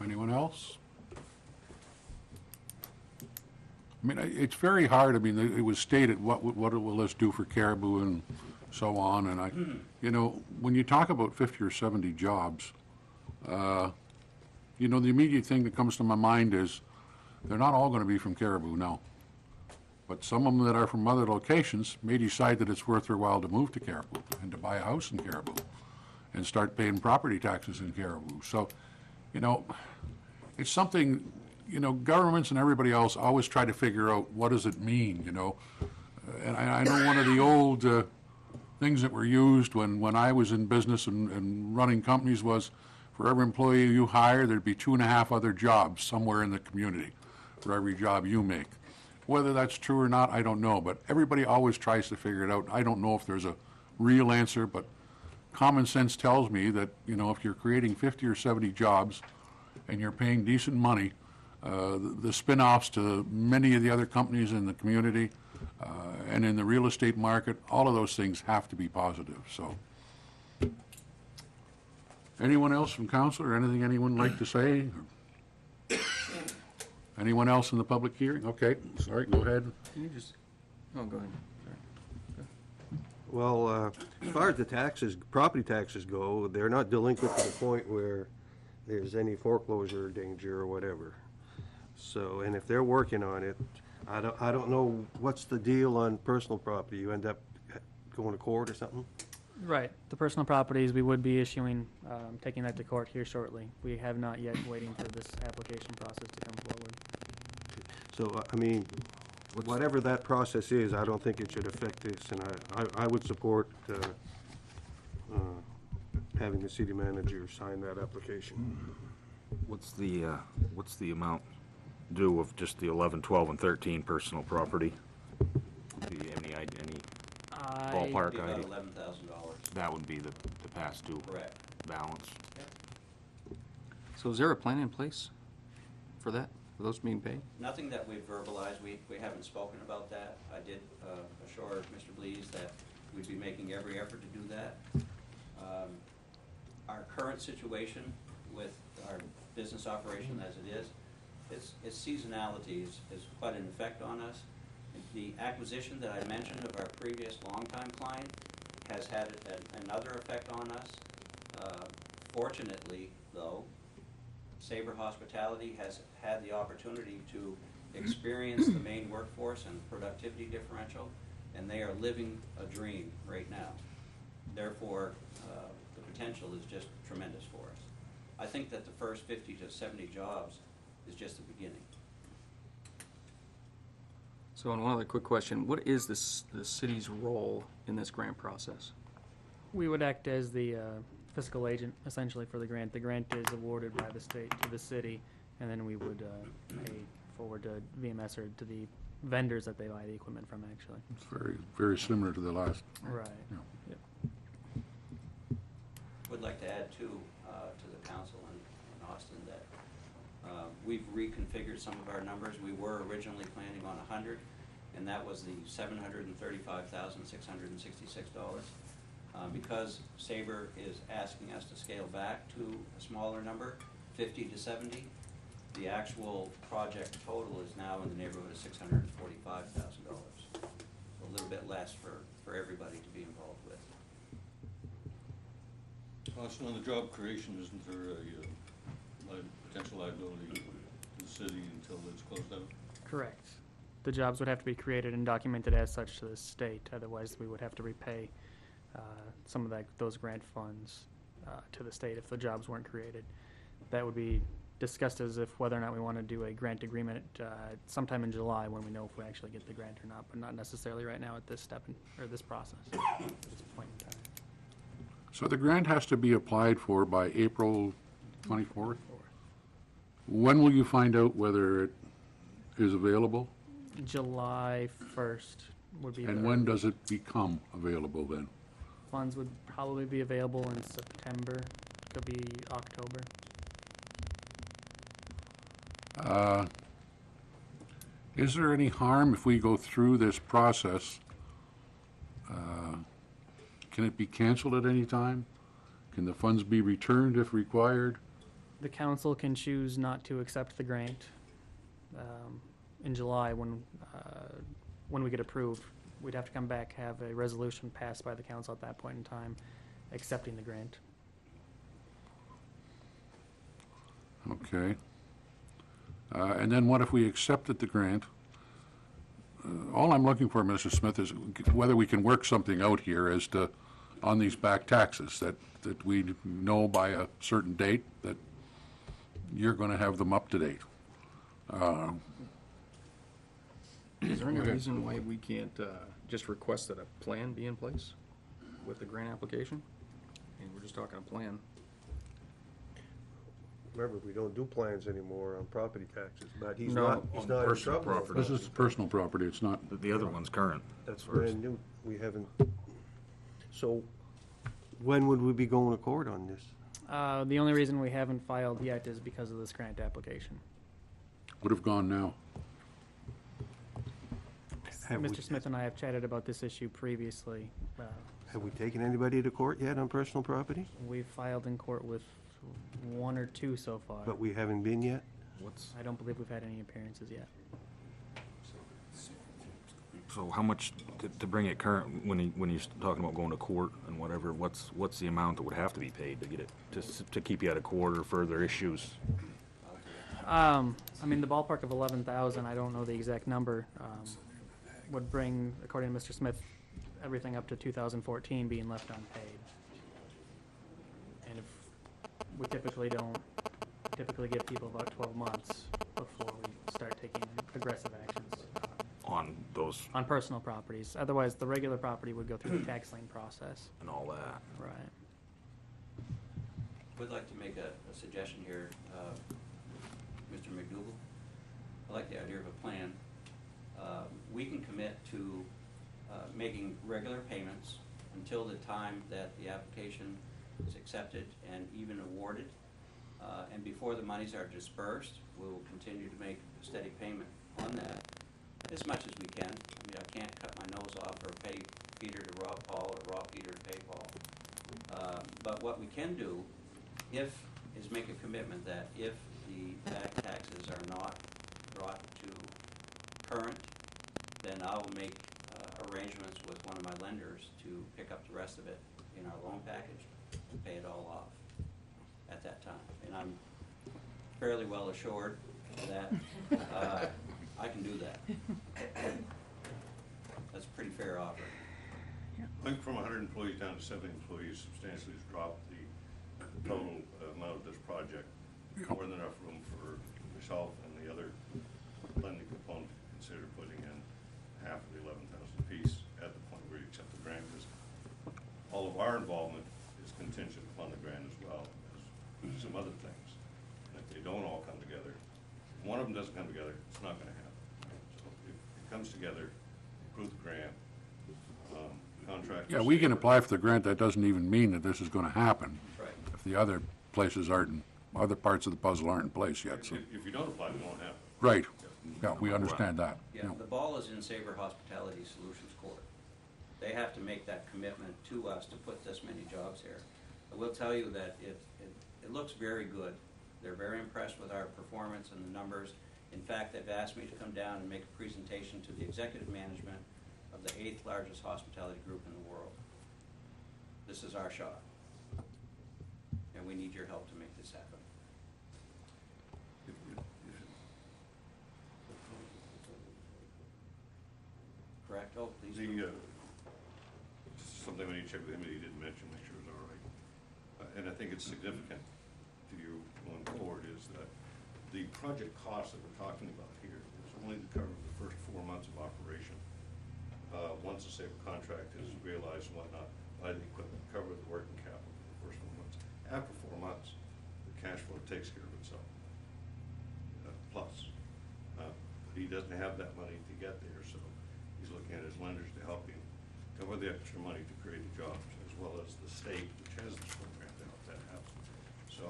Anyone else? I mean, it's very hard. I mean, it was stated, what will this do for Caribou and so on, and you know, when you talk about 50 or 70 jobs, you know, the immediate thing that comes to my mind is they're not all going to be from Caribou, no. But some of them that are from other locations may decide that it's worth their while to move to Caribou and to buy a house in Caribou and start paying property taxes in Caribou. So, you know, it's something, you know, governments and everybody else always try to figure out what does it mean, you know. And I know one of the old things that were used when I was in business and running companies was for every employee you hire, there'd be 2.5 other jobs somewhere in the community for every job you make. Whether that's true or not, I don't know, but everybody always tries to figure it out. I don't know if there's a real answer, but common sense tells me that, you know, if you're creating 50 or 70 jobs and you're paying decent money, the spin-offs to many of the other companies in the community and in the real estate market, all of those things have to be positive. So, anyone else from council or anything anyone would like to say? Anyone else in the public hearing? Okay, sorry, go ahead. Can you just, oh, go ahead. Well, as far as the taxes, property taxes go, they're not delinquent to the point where there's any foreclosure danger or whatever. So, and if they're working on it, I don't know what's the deal on personal property. You end up going to court or something? Right. The personal properties, we would be issuing, taking that to court here shortly. We have not yet, waiting for this application process to come forward. So, I mean, whatever that process is, I don't think it should affect this, and I would support having the city manager sign that application. What's the amount due of just the 11, 12, and 13 personal property? Do you have any ballpark Be about idea? $11,000. That would be the past due Correct. balance. So is there a plan in place for that, for those being paid? Nothing that we've verbalized, we haven't spoken about that. I did assure Mr. Blees that we'd be making every effort to do that. Our current situation with our business operation as it is, its seasonality is quite an effect on us. The acquisition that I mentioned of our previous longtime client has had another effect on us. Fortunately, though, Sabre Hospitality has had the opportunity to experience the Maine workforce and productivity differential, and they are living a dream right now. Therefore, the potential is just tremendous for us. I think that the first 50 to 70 jobs is just the beginning. So, and one other quick question, what is the city's role in this grant process? We would act as the fiscal agent, essentially, for the grant. The grant is awarded by the state to the city, and then we would pay forward to VMS or to the vendors that they buy the equipment from, actually. It's very, very similar to the last. Right. Yeah. Yep. Would like to add too, to the council in Austin that we've reconfigured some of our numbers. We were originally planning on 100, and that was the $735,666. Because Sabre is asking us to scale back to a smaller number, 50 to 70, the actual project total is now in the neighborhood of $645,000. A little bit less for everybody to be involved with. Also, on the job creation, isn't there a potential liability to the city until it's closed out? Correct. The jobs would have to be created and documented as such to the state, otherwise we would have to repay some of those grant funds to the state if the jobs weren't created. That would be discussed as if whether or not we want to do a grant agreement sometime in July when we know if we actually get the grant or not, but not necessarily right now at this step or this process at this point in time. So the grant has to be applied for by April 24th? When will you find out whether it is available? July 1st would be. And when does it become available then? Funds would probably be available in September, could be October. Is there any harm if we go through this process? Can it be canceled at any time? Can the funds be returned if required? The council can choose not to accept the grant in July when we get approved. We'd have to come back, have a resolution passed by the council at that point in time accepting the grant. Okay. And then what if we accepted the grant? All I'm looking for, Mr. Smith, is whether we can work something out here as to, on these back taxes, that we know by a certain date that you're going to have them up to date. Is there any reason why we can't just request that a plan be in place with the grant application? I mean, we're just talking a plan. Remember, we don't do plans anymore on property taxes, but he's No, not in personal trouble. property. This is personal property, it's not. The other one's current. That's first. brand new. We haven't, so when would we be going to court on this? The only reason we haven't filed yet is because of this grant application. Would have gone now. Mr. Smith and I have chatted about this issue previously. Have we taken anybody to court yet on personal property? We've filed in court with one or two so far. But we haven't been yet? I don't believe we've had any appearances yet. So how much, to bring it current, when you're talking about going to court and whatever, what's the amount that would have to be paid to get it, to keep you out of court or further issues? I mean, the ballpark of 11,000, I don't know the exact number, would bring, according to Mr. Smith, everything up to 2014 being left unpaid. And if we typically don't typically give people about 12 months before we start taking aggressive actions On those on personal properties. Otherwise, the regular property would go through the tax lien process. and all that. Right. Would like to make a suggestion here, Mr. McDougal. I like the idea of a plan. We can commit to making regular payments until the time that the application is accepted and even awarded. And before the monies are dispersed, we'll continue to make a steady payment on that as much as we can. I mean, I can't cut my nose off or pay Peter to rob Paul or rob Peter to pay Paul. But what we can do is make a commitment that if the back taxes are not brought to current, then I will make arrangements with one of my lenders to pick up the rest of it in our loan package and pay it all off at that time. And I'm fairly well assured that I can do that. That's a pretty fair offer. I think from 100 employees down to 70 employees substantially has dropped the total amount of this project. More than enough room for myself and the other lending component to consider putting in half of the 11,000 apiece at the point where you accept the grant, because all of our involvement is contingent upon the grant as well as some other things. And if they don't all come together, if one of them doesn't come together, it's not going to happen. So if it comes together, approve the grant, contract. Yeah, we can apply for the grant. That doesn't even mean that this is going to happen. Right. If the other places aren't, other parts of the puzzle aren't in place yet, so. If you don't apply, it won't happen. Right. Yeah, we understand that. Yeah, the ball is in Sabre Hospitality Solutions court. They have to make that commitment to us to put this many jobs here. I will tell you that it looks very good. They're very impressed with our performance and the numbers. In fact, they've asked me to come down and make a presentation to the executive management of the 8th largest hospitality group in the world. This is our shot. And we need your help to make this happen. Correct? Oh, please. Something we need to check with him that he didn't mention, make sure it's all right. And I think it's significant to you going forward is that the project cost that we're talking about here is only to cover the first 4 months of operation. Once the Sabre contract is realized and whatnot, buy the equipment, cover the working capital for the first 4 months. After 4 months, the cash flow takes care of itself. Plus, he doesn't have that money to get there, so he's looking at his lenders to help him cover the extra money to create the jobs, as well as the state, which has this program to help that happen. So,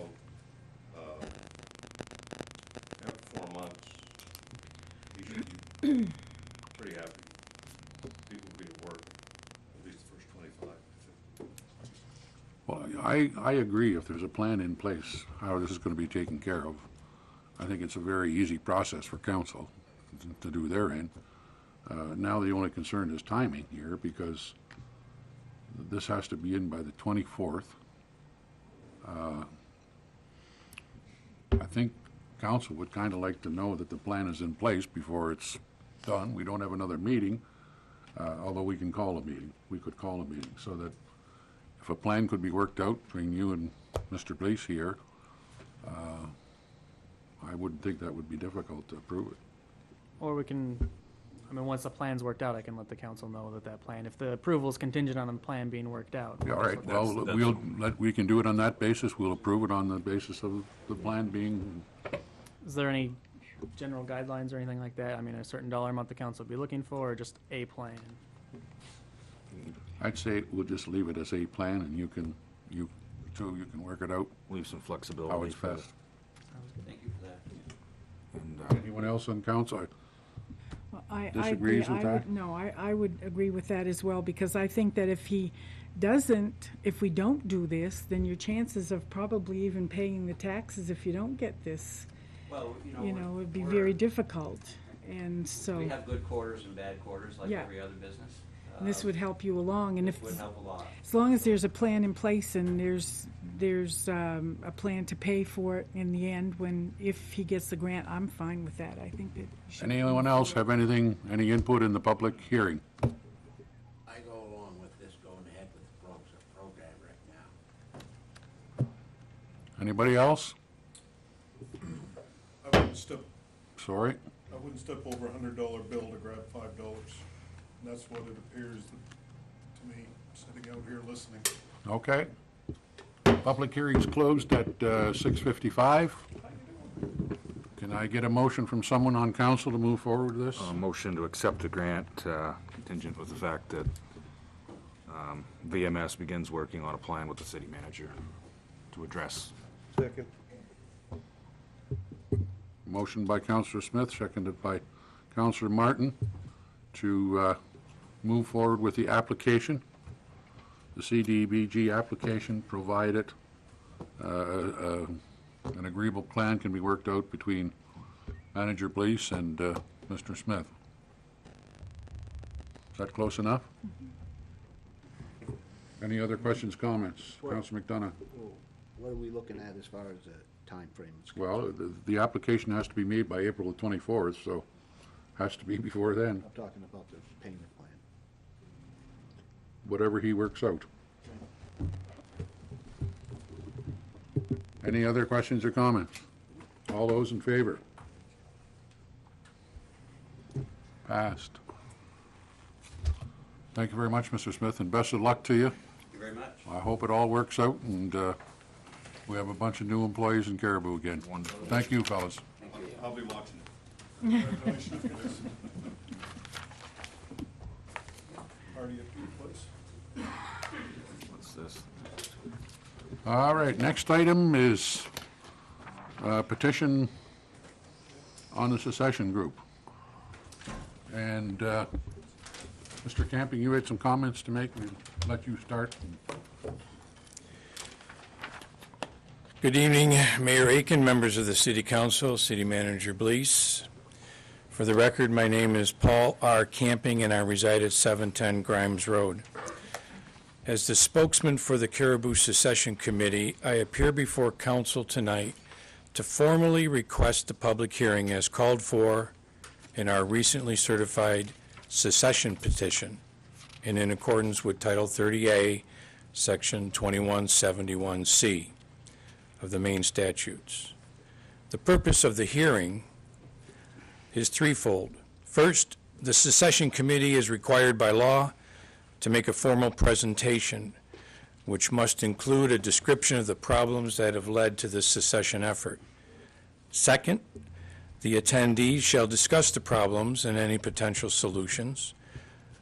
after 4 months, he should be pretty happy. People will be at work at least the first 25 to 50. Well, I agree if there's a plan in place, how this is going to be taken care of. I think it's a very easy process for council to do their end. Now the only concern is timing here, because this has to be in by the 24th. I think council would kind of like to know that the plan is in place before it's done. We don't have another meeting, although we can call a meeting. We could call a meeting, so that if a plan could be worked out between you and Mr. Blease here, I wouldn't think that would be difficult to approve it. Or we can, I mean, once the plan's worked out, I can let the council know that plan, if the approval is contingent on the plan being worked out. Yeah, all right, well, we can do it on that basis. We'll approve it on the basis of the plan being. Is there any general guidelines or anything like that? I mean, a certain dollar amount the council would be looking for, or just a plan? I'd say we'll just leave it as a plan, and you can work it out. Leave some flexibility. How it's best. Thank you for that. And, anyone else on council I disagrees agree. with that? No, I would agree with that as well, because I think that if we don't do this, then your chances of probably even paying the taxes if you don't get this, Well, would be very difficult. And so. We have good quarters and bad quarters like Yeah. every other business. And this would help you along, and This if, would help a lot. as long as there's a plan in place and there's a plan to pay for it in the end, if he gets the grant, I'm fine with that. I think that. Anyone else have any input in the public hearing? I go along with this, going ahead with the program right now. Anybody else? wouldn't step, Sorry? I wouldn't step over $100 bill to grab $5. And that's what it appears to me, sitting out here listening. Okay. Public hearing's closed at 6:55. Can I get a motion from someone on council to move forward with this? Motion to accept the grant contingent with the fact that VMS begins working on a plan with the city manager to address. Second. Motion by Councillor Smith, seconded by Councillor Martin, to move forward with the application, the CDBG application, provided an agreeable plan can be worked out between Manager Blease and Mr. Smith. Is that close enough? Any other questions, comments? Councillor McDonough. What are we looking at as far as the time frame? Well, the application has to be made by April the 24th, so has to be before then, I'm talking about the payment plan. whatever he works out. Any other questions or comments? All those in favor? Passed. Thank you very much, Mr. Smith, and best of luck to you. Thank you very much. I hope it all works out, and we have a bunch of new employees in Caribou again. Thank you, fellas. Thank you. I'll be watching it. Congratulations, guys. Party at your place. What's this? All right, next item is petition on the secession group. And Mr. Camping, you had some comments to make. We'll let you start. Good evening, Mayor Aiken, members of the City Council, City Manager Blease. For the record, my name is Paul R. Camping, and I reside at 710 Grimes Road. As the spokesman for the Caribou Secession Committee, I appear before Council tonight to formally request a public hearing as called for in our recently certified secession petition and in accordance with Title 30A, Section 2171C of the Maine statutes. The purpose of the hearing is threefold. First, the Secession Committee is required by law to make a formal presentation, which must include a description of the problems that have led to the secession effort. Second, the attendees shall discuss the problems and any potential solutions.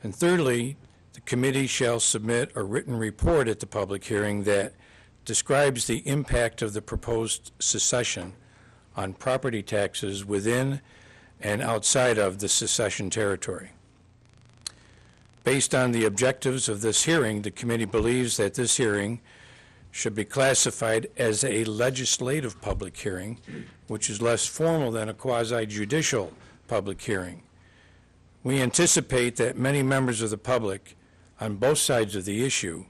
And thirdly, the committee shall submit a written report at the public hearing that describes the impact of the proposed secession on property taxes within and outside of the secession territory. Based on the objectives of this hearing, the committee believes that this hearing should be classified as a legislative public hearing, which is less formal than a quasi-judicial public hearing. We anticipate that many members of the public on both sides of the issue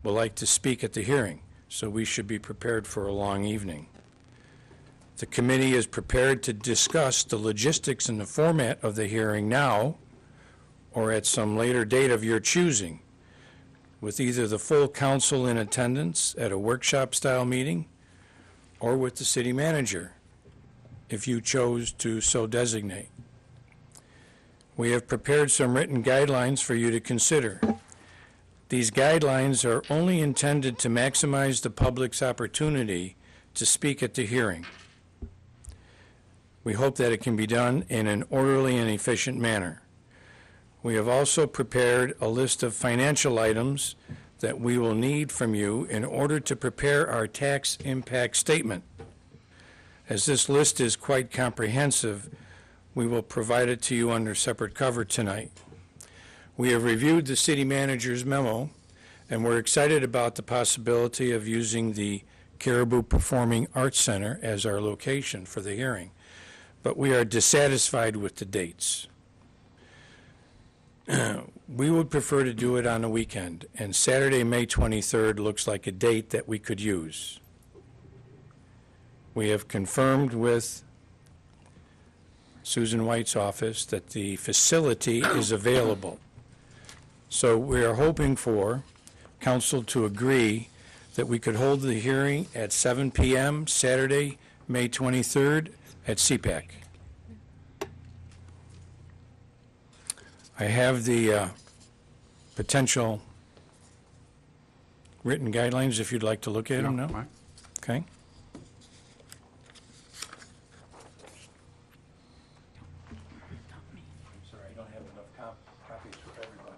will like to speak at the hearing, so we should be prepared for a long evening. The committee is prepared to discuss the logistics and the format of the hearing now or at some later date of your choosing, with either the full council in attendance at a workshop-style meeting or with the city manager, if you chose to so designate. We have prepared some written guidelines for you to consider. These guidelines are only intended to maximize the public's opportunity to speak at the hearing. We hope that it can be done in an orderly and efficient manner. We have also prepared a list of financial items that we will need from you in order to prepare our tax impact statement. As this list is quite comprehensive, we will provide it to you under separate cover tonight. We have reviewed the city manager's memo, and we're excited about the possibility of using the Caribou Performing Arts Center as our location for the hearing, but we are dissatisfied with the dates. We would prefer to do it on a weekend, and Saturday, May 23rd looks like a date that we could use. We have confirmed with Susan White's office that the facility is available. So we are hoping for council to agree that we could hold the hearing at 7 p.m. Saturday, May 23rd at CPAC. I have the potential written guidelines if you'd like to look at them now. Fine. Okay. I'm sorry, I don't have enough copies for everybody.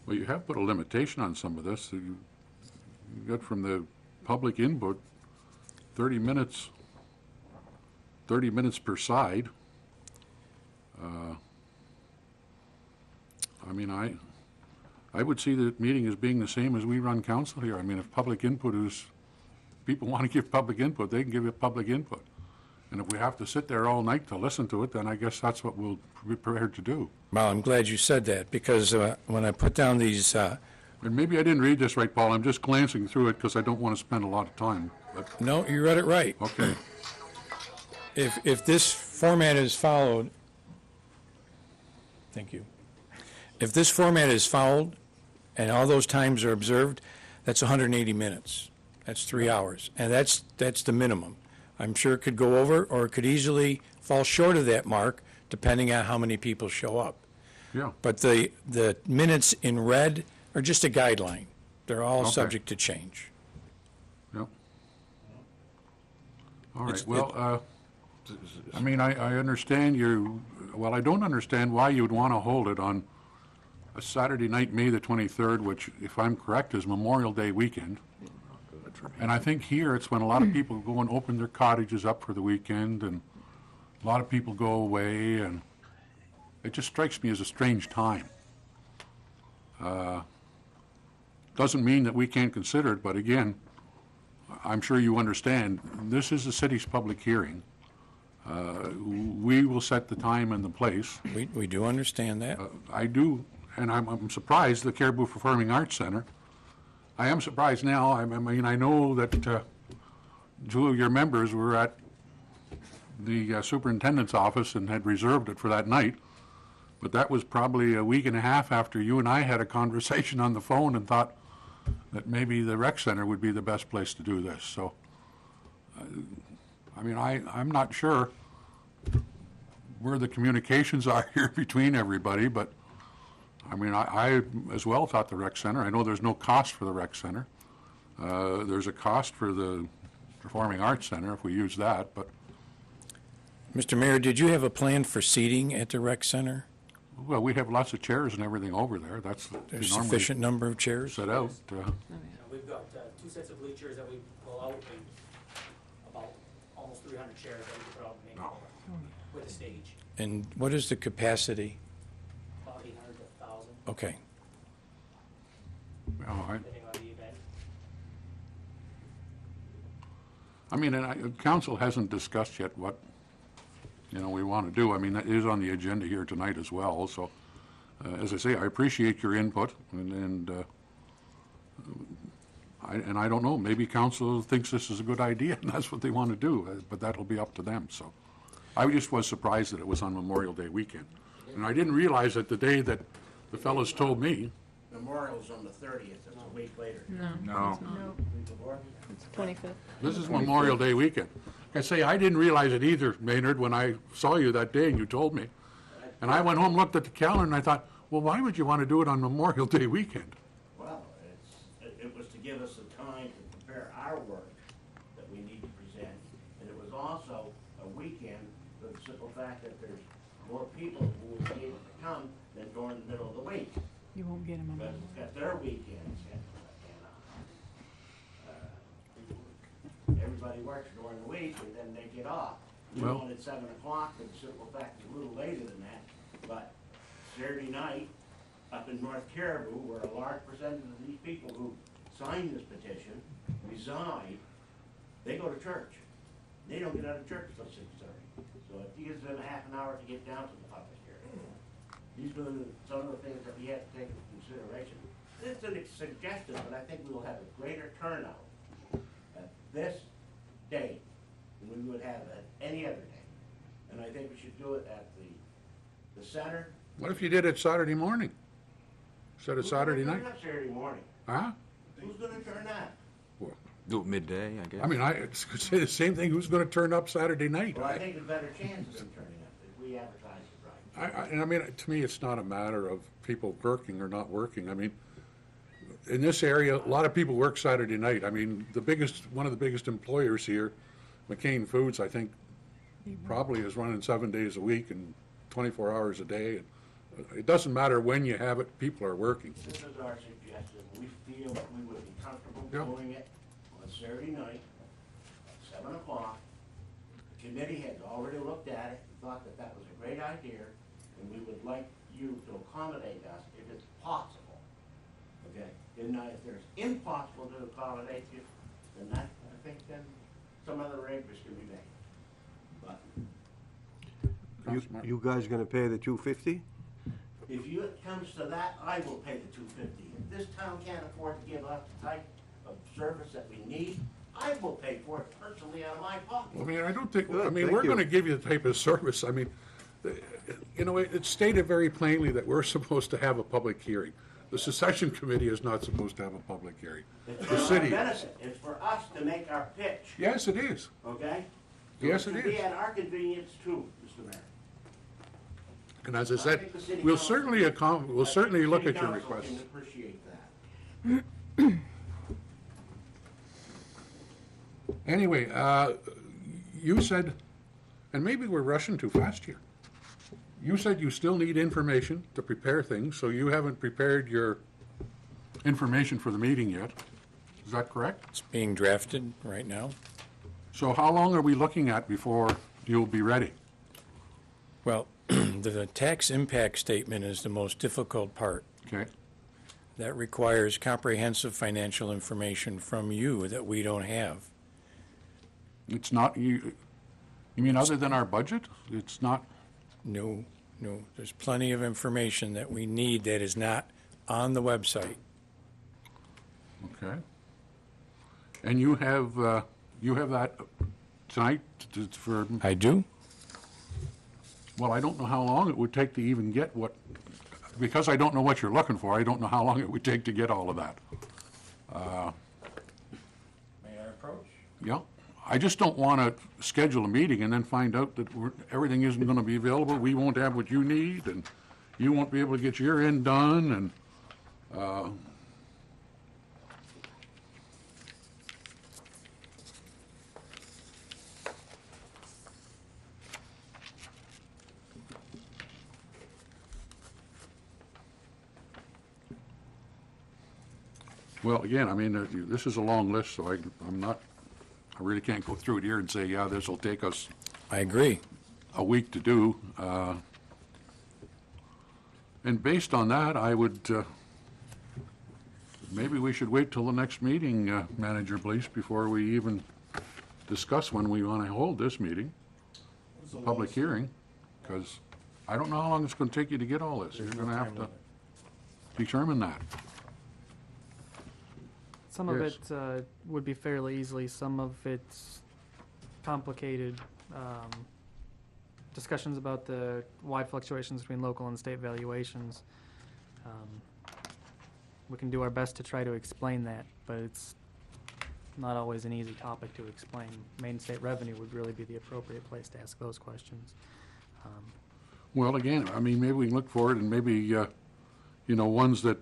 Well, you have put a limitation on some of this. You got from the public input, 30 minutes per side. I mean, I would see the meeting as being the same as we run council here. I mean, if public input is, people want to give public input, they can give it public input. And if we have to sit there all night to listen to it, then I guess that's what we'll be prepared to do. Well, I'm glad you said that, because when I put down these, And maybe I didn't read this right, Paul. I'm just glancing through it because I don't want to spend a lot of time. But, no, you read it right. okay. If this format is followed, thank you. If this format is followed and all those times are observed, that's 180 minutes. That's 3 hours, and that's the minimum. I'm sure it could go over, or it could easily fall short of that mark, depending on how many people show up. Yeah. But the minutes in red are just a guideline. They're all Okay. subject to change. Yep. All right, It's- well, I mean, I understand well, I don't understand why you would want to hold it on a Saturday night, May the 23rd, which, if I'm correct, is Memorial Day weekend. And I think here, it's when a lot of people go and open their cottages up for the weekend, and a lot of people go away, and it just strikes me as a strange time. Doesn't mean that we can't consider it, but again, I'm sure you understand, this is the city's public hearing. We will set the time and the place. We do understand that. I do, and I'm surprised the Caribou Performing Arts Center. I am surprised now. I mean, I know that two of your members were at the superintendent's office and had reserved it for that night, but that was probably a week and a half after you and I had a conversation on the phone and thought that maybe the rec center would be the best place to do this. So, I mean, I'm not sure where the communications are here between everybody, but I mean, I as well thought the rec center. I know there's no cost for the rec center. There's a cost for the Performing Arts Center if we use that, but. Mr. Mayor, did you have a plan for seating at the rec center? Well, we have lots of chairs and everything over there. That's There's normally sufficient number of chairs? set out. We've got 2 sets of bleachers that we pull out, and about almost 300 chairs that we can put out and hang with a stage, And what is the capacity? about 800 to 1,000, Okay. Well, depending on the event. I mean, and council hasn't discussed yet what, we want to do. I mean, that is on the agenda here tonight as well, so, as I say, I appreciate your input, and I don't know, maybe council thinks this is a good idea, and that's what they want to do, but that'll be up to them, so. I just was surprised that it was on Memorial Day weekend, and I didn't realize that the day that the fellows told me. Memorial's on the 30th, it's a week later. No. It's 25th. This is Memorial Day weekend. I say, I didn't realize it either, Maynard, when I saw you that day and you told me. And I went home, looked at the calendar, and I thought, well, why would you want to do it on Memorial Day weekend? Well, it was to give us the time to prepare our work that we need to present. And it was also a weekend for the simple fact that there's more people who will be able to come than during the middle of the week. You won't get them on. Because it's got their weekends and everybody works during the week and then they get off. We Well- wanted 7 o'clock, and the simple fact it's a little later than that, but Saturday night, up in North Caribou, where a large percentage of these people who signed this petition reside, they go to church. They don't get out of church until 6:30. So it gives them a half an hour to get down to the public hearing. These are some of the things that we have to take into consideration. It's a suggestion, but I think we will have a greater turnout at this date than we would have at any other day. And I think we should do it at the center. What if you did it Saturday morning? Instead of Saturday night? Who's gonna turn up Saturday morning? Huh? Who's gonna turn up? Do it midday, I guess. I mean, I could say the same thing, who's gonna turn up Saturday night? Well, I think there's better chances of turning up if we advertise it right. And I mean, to me, it's not a matter of people working or not working. I mean, in this area, a lot of people work Saturday night. I mean, one of the biggest employers here, McCain Foods, I think, probably is running 7 days a week and 24 hours a day. And it doesn't matter when you have it, people are working. This is our suggestion. We feel that we would be comfortable Yeah. doing it on Saturday night, 7 o'clock. The committee has already looked at it and thought that that was a great idea, and we would like you to accommodate us if it's possible. Okay? And now, if there's impossible to accommodate you, then that, I think then some other arrangements can be made. But You guys gonna pay the $250? if it comes to that, I will pay the $250. If this town can't afford to give us the type of service that we need, I will pay for it personally out of my pocket. I mean, I don't think, Good, I mean, thank we're you. gonna give you the type of service, I mean, you know, it's stated very plainly that we're supposed to have a public hearing. The secession committee is not supposed to have a public hearing. It's The for our city, benefit. It's for us to make our pitch, yes, it is. okay? So Yes, it should be is. at our convenience too, Mr. Mayor. And as I I said, think the city we'll council- certainly we'll I think certainly the look city at your council requests. can appreciate that. Anyway, you said, and maybe we're rushing too fast here. You said you still need information to prepare things, so you haven't prepared your information for the meeting yet. Is that correct? It's being drafted right now. So how long are we looking at before you'll be ready? Well, the tax impact statement is the most difficult part. Okay. That requires comprehensive financial information from you that we don't have. It's not, you mean other than our budget? It's not, No, there's plenty of information that we need that is not on the website. okay. And you have that tonight for, I do? well, I don't know how long it would take to even get what, because I don't know what you're looking for, I don't know how long it would take to get all of that. May I approach? Yeah, I just don't want to schedule a meeting and then find out that everything isn't going to be available, we won't have what you need, and you won't be able to get your end done, and, well, again, I mean, this is a long list, so I really can't go through it here and say, yeah, this will take us I agree. a week to do. And based on that, I would, maybe we should wait till the next meeting, Manager Blease, before we even discuss when we want to hold this meeting, public hearing, because I don't know how long it's going to take you to get all this. You're going to have to determine that. Some of Yes. it would be fairly easily, some of it's complicated. Discussions about the wide fluctuations between local and state valuations. We can do our best to try to explain that, but it's not always an easy topic to explain. Maine state revenue would really be the appropriate place to ask those questions. Well, again, I mean, maybe we can look for it, and maybe, you know, ones that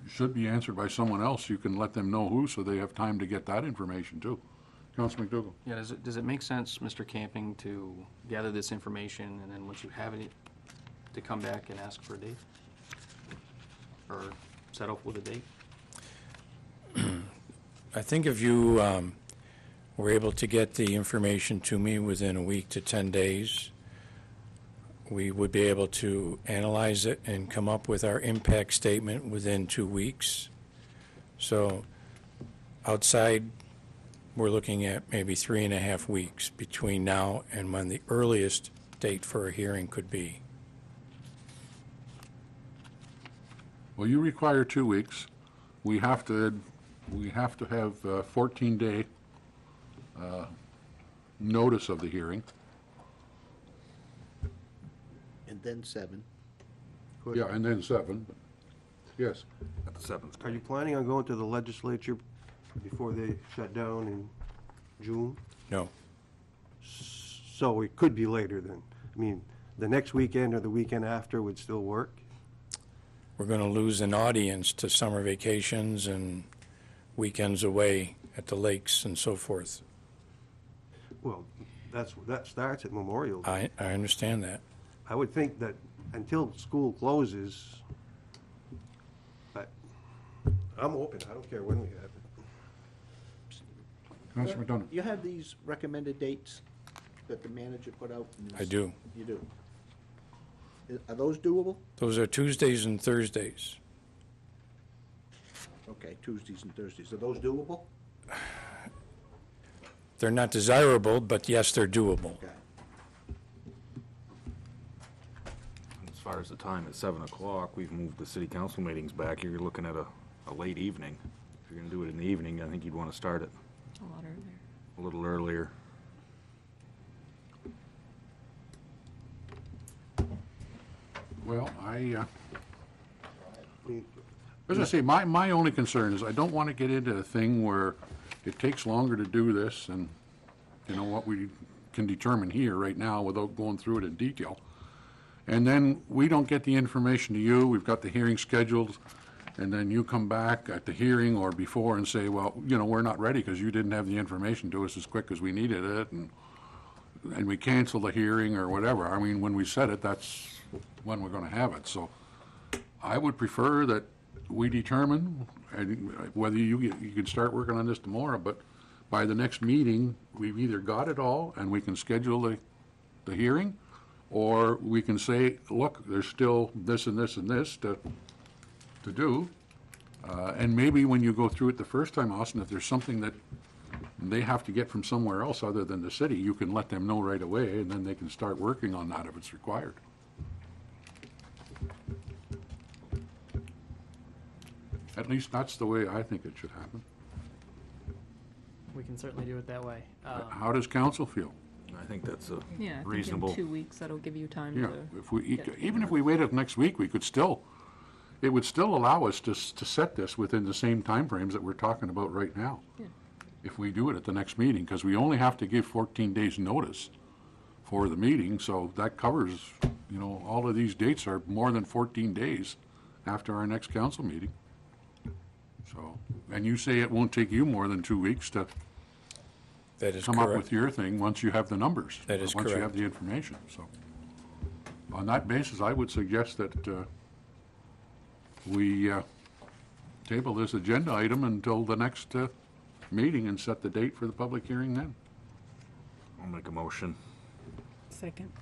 should be answered by someone else, you can let them know who, so they have time to get that information too. Councilman McDougall? Yeah, does it make sense, Mr. Camping, to gather this information and then once you have it, to come back and ask for a date? Or set up with a date? I think if you were able to get the information to me within a week to 10 days, we would be able to analyze it and come up with our impact statement within 2 weeks. So outside, we're looking at maybe 3.5 weeks between now and when the earliest date for a hearing could be. Well, you require 2 weeks. We have to have 14-day notice of the hearing. And then 7. Yeah, and then 7. Yes. At the 7th. Are you planning on going to the legislature before they shut down in June? No. So it could be later then. I mean, the next weekend or the weekend after would still work? We're going to lose an audience to summer vacations and weekends away at the lakes and so forth. Well, that starts at Memorial Day. I understand that. I would think that until school closes, I'm open. I don't care when we have it. Councilor McDonough. You have these recommended dates that the manager put out? in I his- do. You do? Are those doable? Those are Tuesdays and Thursdays. Okay, Tuesdays and Thursdays. Are those doable? They're not desirable, but yes, they're doable. Okay. As far as the time, at 7 o'clock, we've moved the city council meetings back. You're looking at a late evening. If you're going to do it in the evening, I think you'd want to start it A lot earlier. a little earlier. Well, as I say, my only concern is I don't want to get into a thing where it takes longer to do this and, you know, what we can determine here right now without going through it in detail. And then we don't get the information to you, we've got the hearing scheduled, and then you come back at the hearing or before and say, well, you know, we're not ready because you didn't have the information to us as quick as we needed it, and we cancel the hearing or whatever. I mean, when we said it, that's when we're going to have it. So I would prefer that we determine whether you can start working on this tomorrow, but by the next meeting, we've either got it all and we can schedule the hearing, or we can say, look, there's still this and this and this to do. And maybe when you go through it the first time, Austin, if there's something that they have to get from somewhere else other than the city, you can let them know right away, and then they can start working on that if it's required. At least that's the way I think it should happen. We can certainly do it that way. How does council feel? I think that's a Yeah, I think reasonable. in 2 weeks, that'll give you time Yeah, to. if we, get- even if we waited next week, we could still, it would still allow us to set this within the same timeframes that we're talking about right now. Yeah. If we do it at the next meeting, because we only have to give 14 days notice for the meeting, so that covers, you know, all of these dates are more than 14 days after our next council meeting. So, and you say it won't take you more than 2 weeks to That is come up correct. with your thing once you have the numbers. That is Once you have correct. the information, so. On that basis, I would suggest that we table this agenda item until the next meeting and set the date for the public hearing then. I'll make a motion. Second.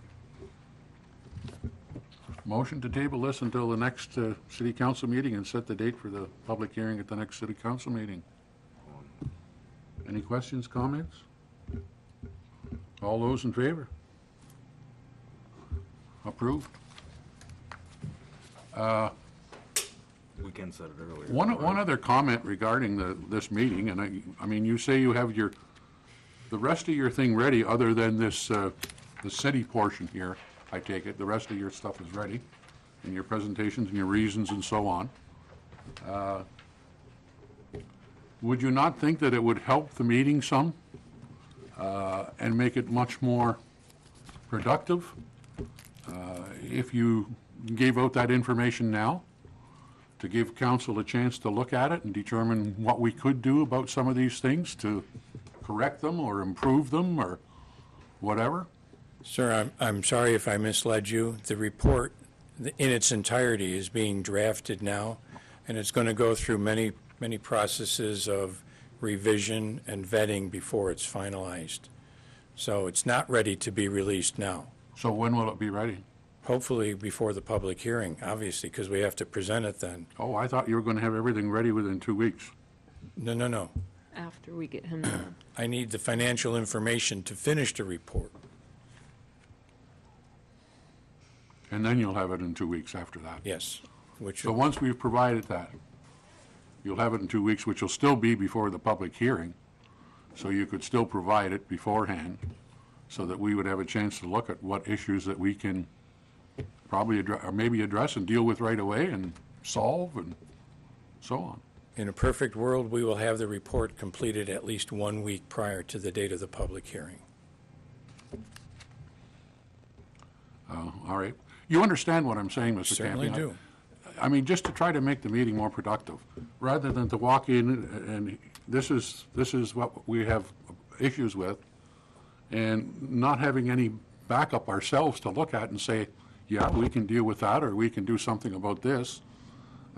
Motion to table this until the next city council meeting and set the date for the public hearing at the next city council meeting. Any questions, comments? All those in favor? Approved? We can set it earlier. One other comment regarding this meeting, and I mean, you say you have the rest of your thing ready, other than this, the city portion here, I take it, the rest of your stuff is ready, and your presentations and your reasons and so on. Would you not think that it would help the meeting some, and make it much more productive, if you gave out that information now, to give council a chance to look at it and determine what we could do about some of these things to correct them or improve them or whatever? Sir, I'm sorry if I misled you. The report in its entirety is being drafted now, and it's going to go through many processes of revision and vetting before it's finalized. So it's not ready to be released now. So when will it be ready? Hopefully before the public hearing, obviously, because we have to present it then. Oh, I thought you were going to have everything ready within 2 weeks. No. After we get him the I need the financial information to finish the report. And then you'll have it in 2 weeks after that. Yes. which, So once we've provided that, you'll have it in 2 weeks, which will still be before the public hearing. So you could still provide it beforehand, so that we would have a chance to look at what issues that we can probably address, or maybe address and deal with right away and solve and so on. in a perfect world, we will have the report completed at least 1 week prior to the date of the public hearing. All right. You understand what I'm saying, Mr. Camping? Certainly do. I mean, just to try to make the meeting more productive, rather than to walk in and this is what we have issues with, and not having any backup ourselves to look at and say, yeah, we can deal with that, or we can do something about this.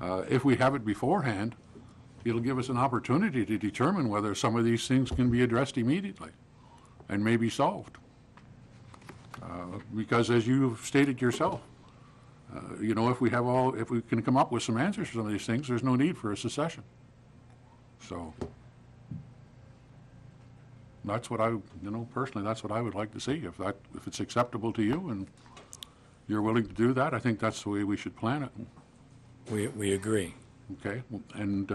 If we have it beforehand, it'll give us an opportunity to determine whether some of these things can be addressed immediately and may be solved. Because as you've stated yourself, you know, if we can come up with some answers for some of these things, there's no need for a secession. So that's what personally, that's what I would like to see. If it's acceptable to you and you're willing to do that, I think that's the way we should plan it. We agree. Okay, and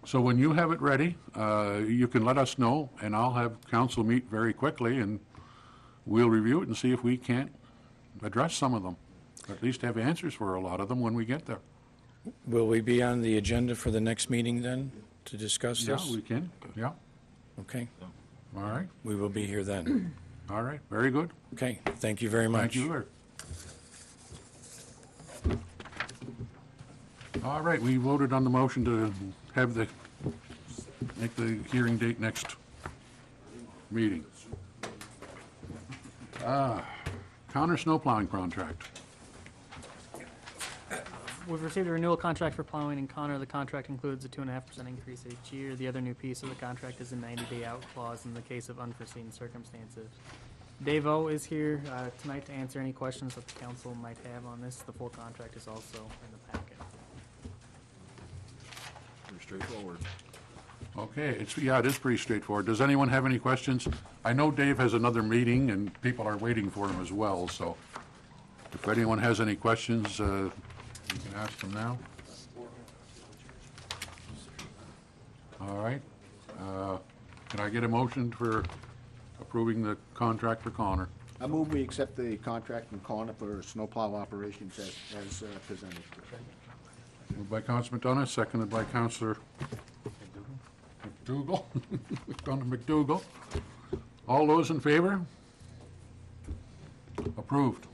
so when you have it ready, you can let us know, and I'll have council meet very quickly, and we'll review it and see if we can't address some of them, at least have answers for a lot of them when we get there. Will we be on the agenda for the next meeting then to discuss this? Yeah, we can, yeah. Okay. All right. We will be here then. All right, very good. Okay, thank you very much. Thank you, Larry. All right, we voted on the motion to make the hearing date next meeting. Counter snow plowing contract. We've received a renewal contract for plowing in Connor. The contract includes a 2.5% increase each year. The other new piece of the contract is a 90-day out clause in the case of unforeseen circumstances. Dave O is here tonight to answer any questions that the council might have on this. The full contract is also in the packet. Pretty straightforward. Okay, it is pretty straightforward. Does anyone have any questions? I know Dave has another meeting and people are waiting for him as well, so if anyone has any questions, you can ask them now. All right. Can I get a motion for approving the contract for Connor? I move we accept the contract from Connor for snowplow operations as presented. Moved by Councilor McDonough, seconded by Councilor McDougall. McDougall. All those in favor? Approved.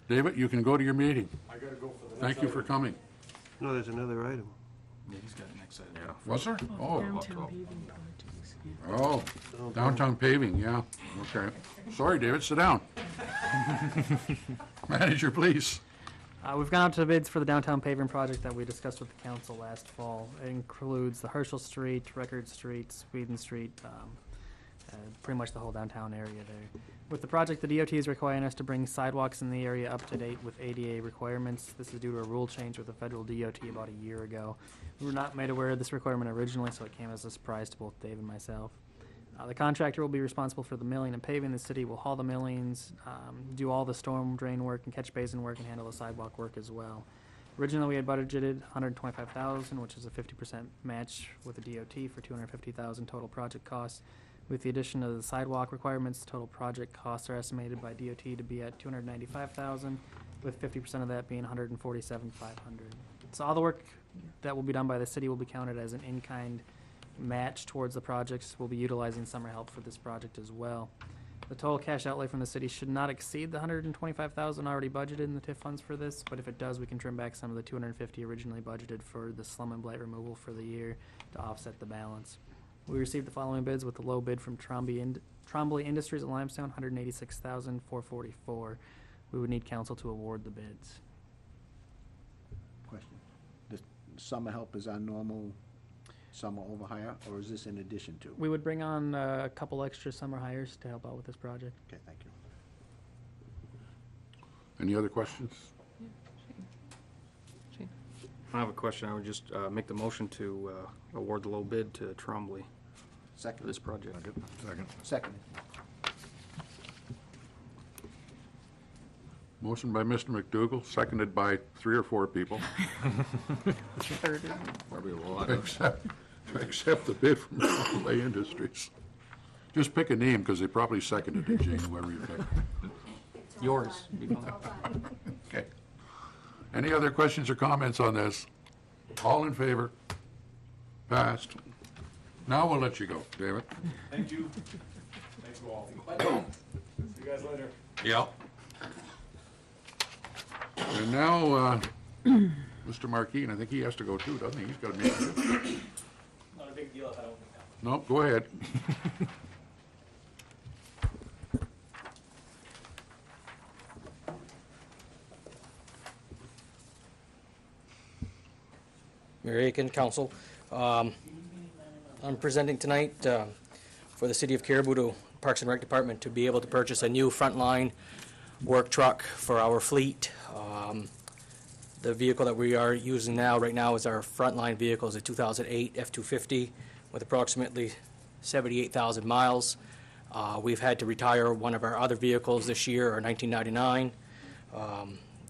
David, you can go to your meeting. I gotta go for the Thank you for coming. No, there's another item. Yeah, he's got it next item. Yeah. Was there? Oh. Downtown paving projects, yeah. Oh, downtown paving, yeah, okay. Sorry, David, sit down. Manager, please. We've gone out to bids for the downtown paving project that we discussed with the council last fall. It includes the Herschel Street, Record Street, Sweden Street, pretty much the whole downtown area there. With the project, the DOT is requiring us to bring sidewalks in the area up to date with ADA requirements. This is due to a rule change with the federal DOT about a year ago. We were not made aware of this requirement originally, so it came as a surprise to both Dave and myself. The contractor will be responsible for the milling and paving. The city will haul the millings, do all the storm drain work and catch basin work, and handle the sidewalk work as well. Originally, we had budgeted $125,000, which is a 50% match with the DOT for $250,000 total project costs. With the addition of the sidewalk requirements, the total project costs are estimated by DOT to be at $295,000, with 50% of that being $147,500. So all the work that will be done by the city will be counted as an in-kind match towards the projects. We'll be utilizing summer help for this project as well. The total cash outlay from the city should not exceed the $125,000 already budgeted in the TIF funds for this, but if it does, we can trim back some of the $250,000 originally budgeted for the slum and blight removal for the year to offset the balance. We received the following bids, with the low bid from Trombley Industries at Limestone, $186,444. We would need council to award the bids. Question. The summer help is our normal summer overhire, or is this in addition to? We would bring on a couple extra summer hires to help out with this project. Okay, thank you. Any other questions? I have a question. I would just make the motion to award the low bid to Trombley for this project. Second. Second. Motion by Mr. McDougal, seconded by 3 or 4 people. Probably a lot. To accept the bid from Lay Industries. Just pick a name, because they probably seconded it, Jane, whoever you pick. Yours. Okay. Any other questions or comments on this? All in favor? Passed. Now we'll let you go, David. Thank you. Thank you all. See you guys later. Yeah. And now, Mr. Markey, and I think he has to go too, doesn't he? He's got a meeting too. Not a big deal if I don't. No, go ahead. Mayor Aiken, Council. I'm presenting tonight for the City of Caribou to Parks and Rec Department to be able to purchase a new frontline work truck for our fleet. The vehicle that we are using now, right now, is our frontline vehicle, is a 2008 F-250 with approximately 78,000 miles. We've had to retire one of our other vehicles this year, our 1999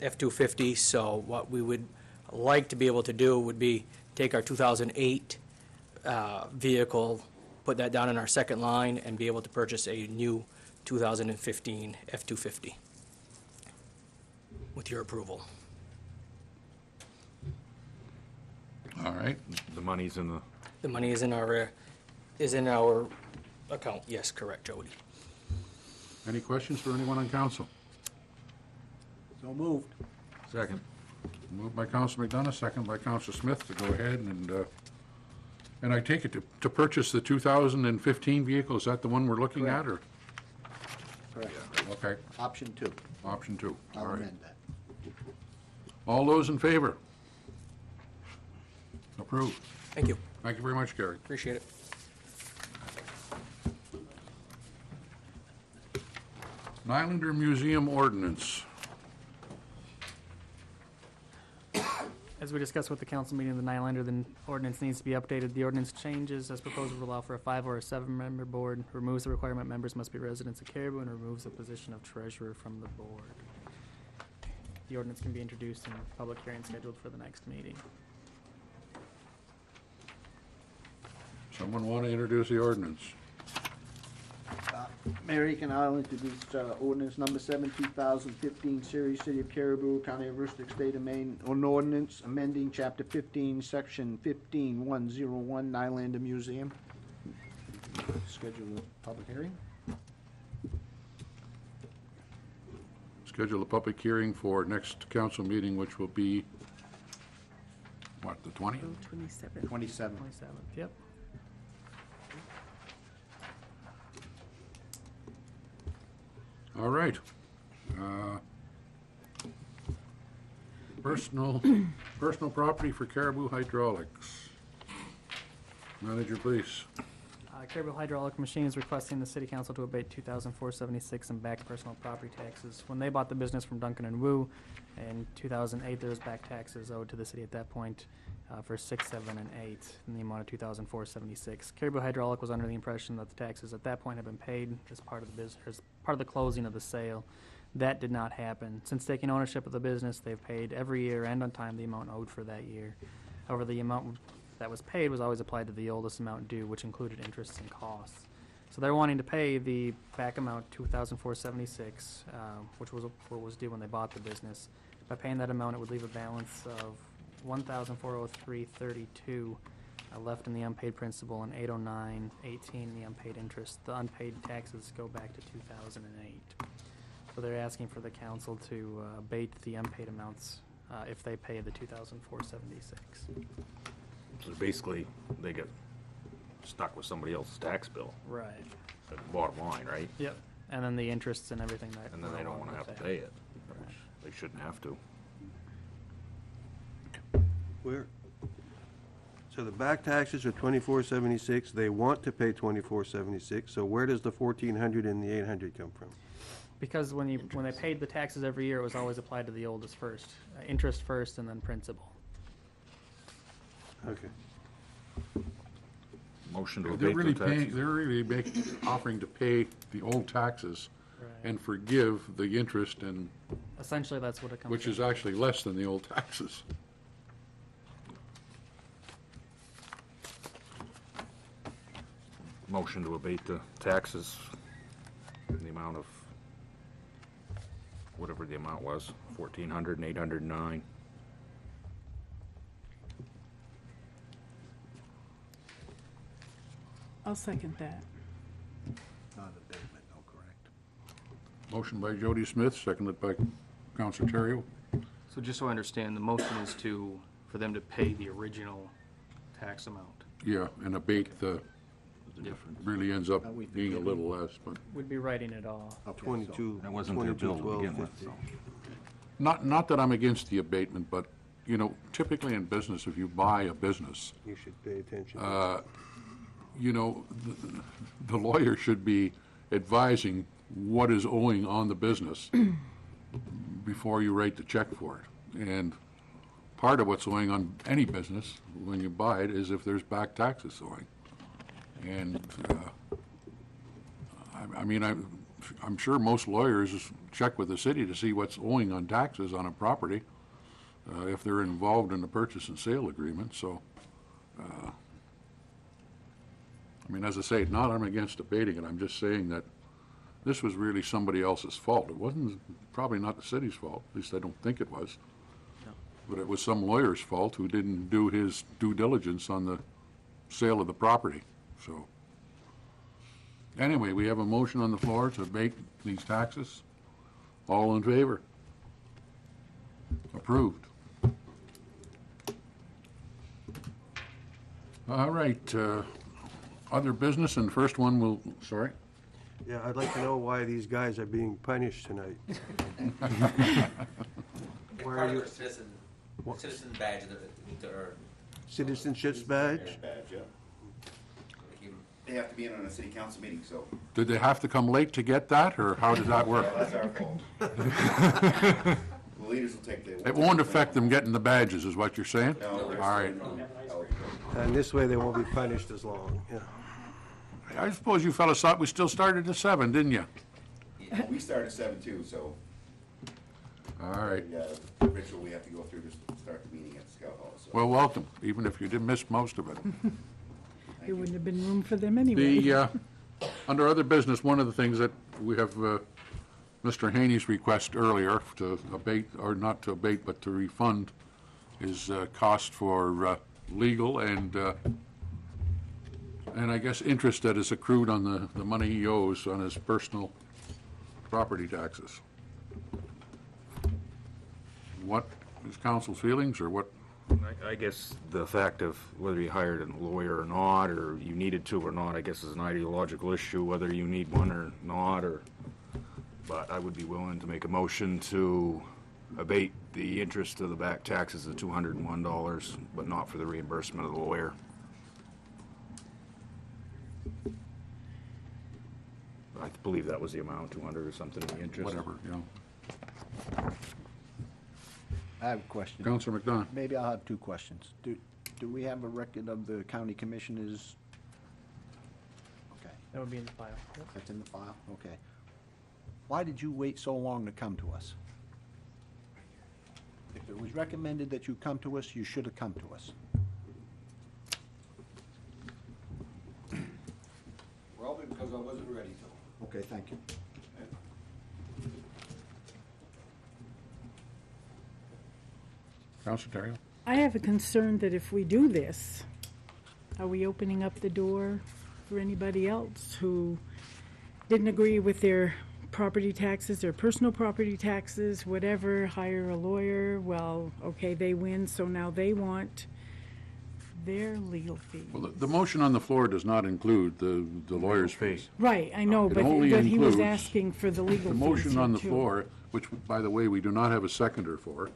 F-250, so what we would like to be able to do would be take our 2008 vehicle, put that down in our second line, and be able to purchase a new 2015 F-250 with your approval. All right. The money's in the... The money is in our account. Yes, correct, Jody. Any questions for anyone on council? So moved. Second. Moved by Council McDonough, second by Council Smith to go ahead and I take it to purchase the 2015 vehicle. Is that the one we're looking at, or? Correct. Okay, Option 2. option 2. All I'll right. amend that. All those in favor? Approved. Thank you. Thank you very much, Gary. Appreciate it. Nylander Museum ordinance. As we discussed with the council meeting, the Nylander, the ordinance needs to be updated. The ordinance changes as proposed will allow for a 5 or a 7-member board, removes the requirement members must be residents of Caribou, and removes the position of treasurer from the board. The ordinance can be introduced and public hearing scheduled for the next meeting. Someone want to introduce the ordinance? Mayor Aiken, I'll introduce ordinance number 7, 2015, series, City of Caribou, County of Aroostook, State of Maine, an ordinance amending Chapter 15, Section 15101, Nylander Museum. Schedule a public hearing. Schedule a public hearing for next council meeting, which will be, what, the 20th? 27. 27. 27th, yep. All right. Personal property for Caribou Hydraulics. Manager, please. Caribou Hydraulic Machine is requesting the city council to abate $2,476 in back personal property taxes. When they bought the business from Duncan and Wu in 2008, there was back taxes owed to the city at that point for 6, 7, and 8 in the amount of $2,476. Caribou Hydraulic was under the impression that the taxes at that point had been paid as part of the business, as part of the closing of the sale. That did not happen. Since taking ownership of the business, they've paid every year and on time the amount owed for that year. However, the amount that was paid was always applied to the oldest amount due, which included interest and costs. So they're wanting to pay the back amount, $2,476, which was what was due when they bought the business. By paying that amount, it would leave a balance of $1,403.32 left in the unpaid principal and $809.18 in the unpaid interest. The unpaid taxes go back to 2008. So they're asking for the council to abate the unpaid amounts if they pay the $2,476. So basically, they get stuck with somebody else's tax bill. Right. That's the bottom line, right? Yep. And then the interests and everything that. And then they don't want to have to pay it. Which they shouldn't have to. Where, so the back taxes are $2,476, they want to pay $2,476, so where does the $1,400 and the $800 come from? Because when they paid the taxes every year, it was always applied to the oldest first. Interest first and then principal. Okay. Motion to They're abate really the taxes. paying, they're really offering to pay the old taxes and forgive the interest and Essentially, that's what it comes which to. is actually less than the old taxes. Motion to abate the taxes in the amount of, whatever the amount was, 1,400 and 809. I'll second that. Not abatement, no, correct. Motion by Jody Smith, seconded by Counselor Terrio. So just so I understand, the motion is for them to pay the original tax amount. Yeah, and abate the, really ends up being a little less, but We'd be writing it off. 22, That wasn't their bill to 22, begin 12, with, 50. so. not that I'm against the abatement, but, you know, typically in business, if you buy a business, You should pay attention. you know, the lawyer should be advising what is owing on the business before you write the check for it. And part of what's owing on any business when you buy it is if there's back taxes owing. And, I mean, I'm sure most lawyers check with the city to see what's owing on taxes on a property, if they're involved in the purchase and sale agreement, so, I mean, as I say, not I'm against debating it, I'm just saying that this was really somebody else's fault. It wasn't, probably not the city's fault, at least I don't think it was. But it was some lawyer's fault who didn't do his due diligence on the sale of the property, so. Anyway, we have a motion on the floor to abate these taxes. All in favor? Approved. All right, other business, and first one will, sorry? Yeah, I'd like to know why these guys are being punished tonight. Why are you, Citizen badge or citizenship's badge? yeah. They have to be in on a city council meeting, so. Did they have to come late to get that, or how did that work? That's our fault. The leaders will take the. It won't affect them getting the badges, is what you're saying? No. All right. And this way they won't be punished as long, yeah. I suppose you fellas thought we still started at 7, didn't you? We start at 7 too, so. All right. The ritual we have to go through to start the meeting at the Scout Hall, so. Well, welcome, even if you did miss most of it. There wouldn't have been room for them anyway. The, under other business, one of the things that we have, Mr. Haney's request earlier to abate, or not to abate, but to refund his cost for legal and I guess interest that is accrued on the money he owes on his personal property taxes. What is council's feelings, or what? I guess the fact of whether you hired a lawyer or not, or you needed to or not, I guess is an ideological issue, whether you need one or not, but I would be willing to make a motion to abate the interest of the back taxes of $201, but not for the reimbursement of the lawyer. I believe that was the amount, 200 or something, the interest. Whatever, yeah. I have a question. Councilor McDonough. Maybe I'll have two questions. Do we have a record of the county commissioners? Okay, That would be in the file. Yep. that's in the file, okay. Why did you wait so long to come to us? If it was recommended that you come to us, you should have come to us. Probably because I wasn't ready to. Okay, thank you. Councilor Terrio? I have a concern that if we do this, are we opening up the door for anybody else who didn't agree with their property taxes, their personal property taxes, whatever, hire a lawyer? Well, okay, they win, so now they want their legal fees. Well, the motion on the floor does not include the lawyer's fees. Right, I know, It but only he was includes asking for the legal The fees motion on here, the too. floor, which, by the way, we do not have a seconder for,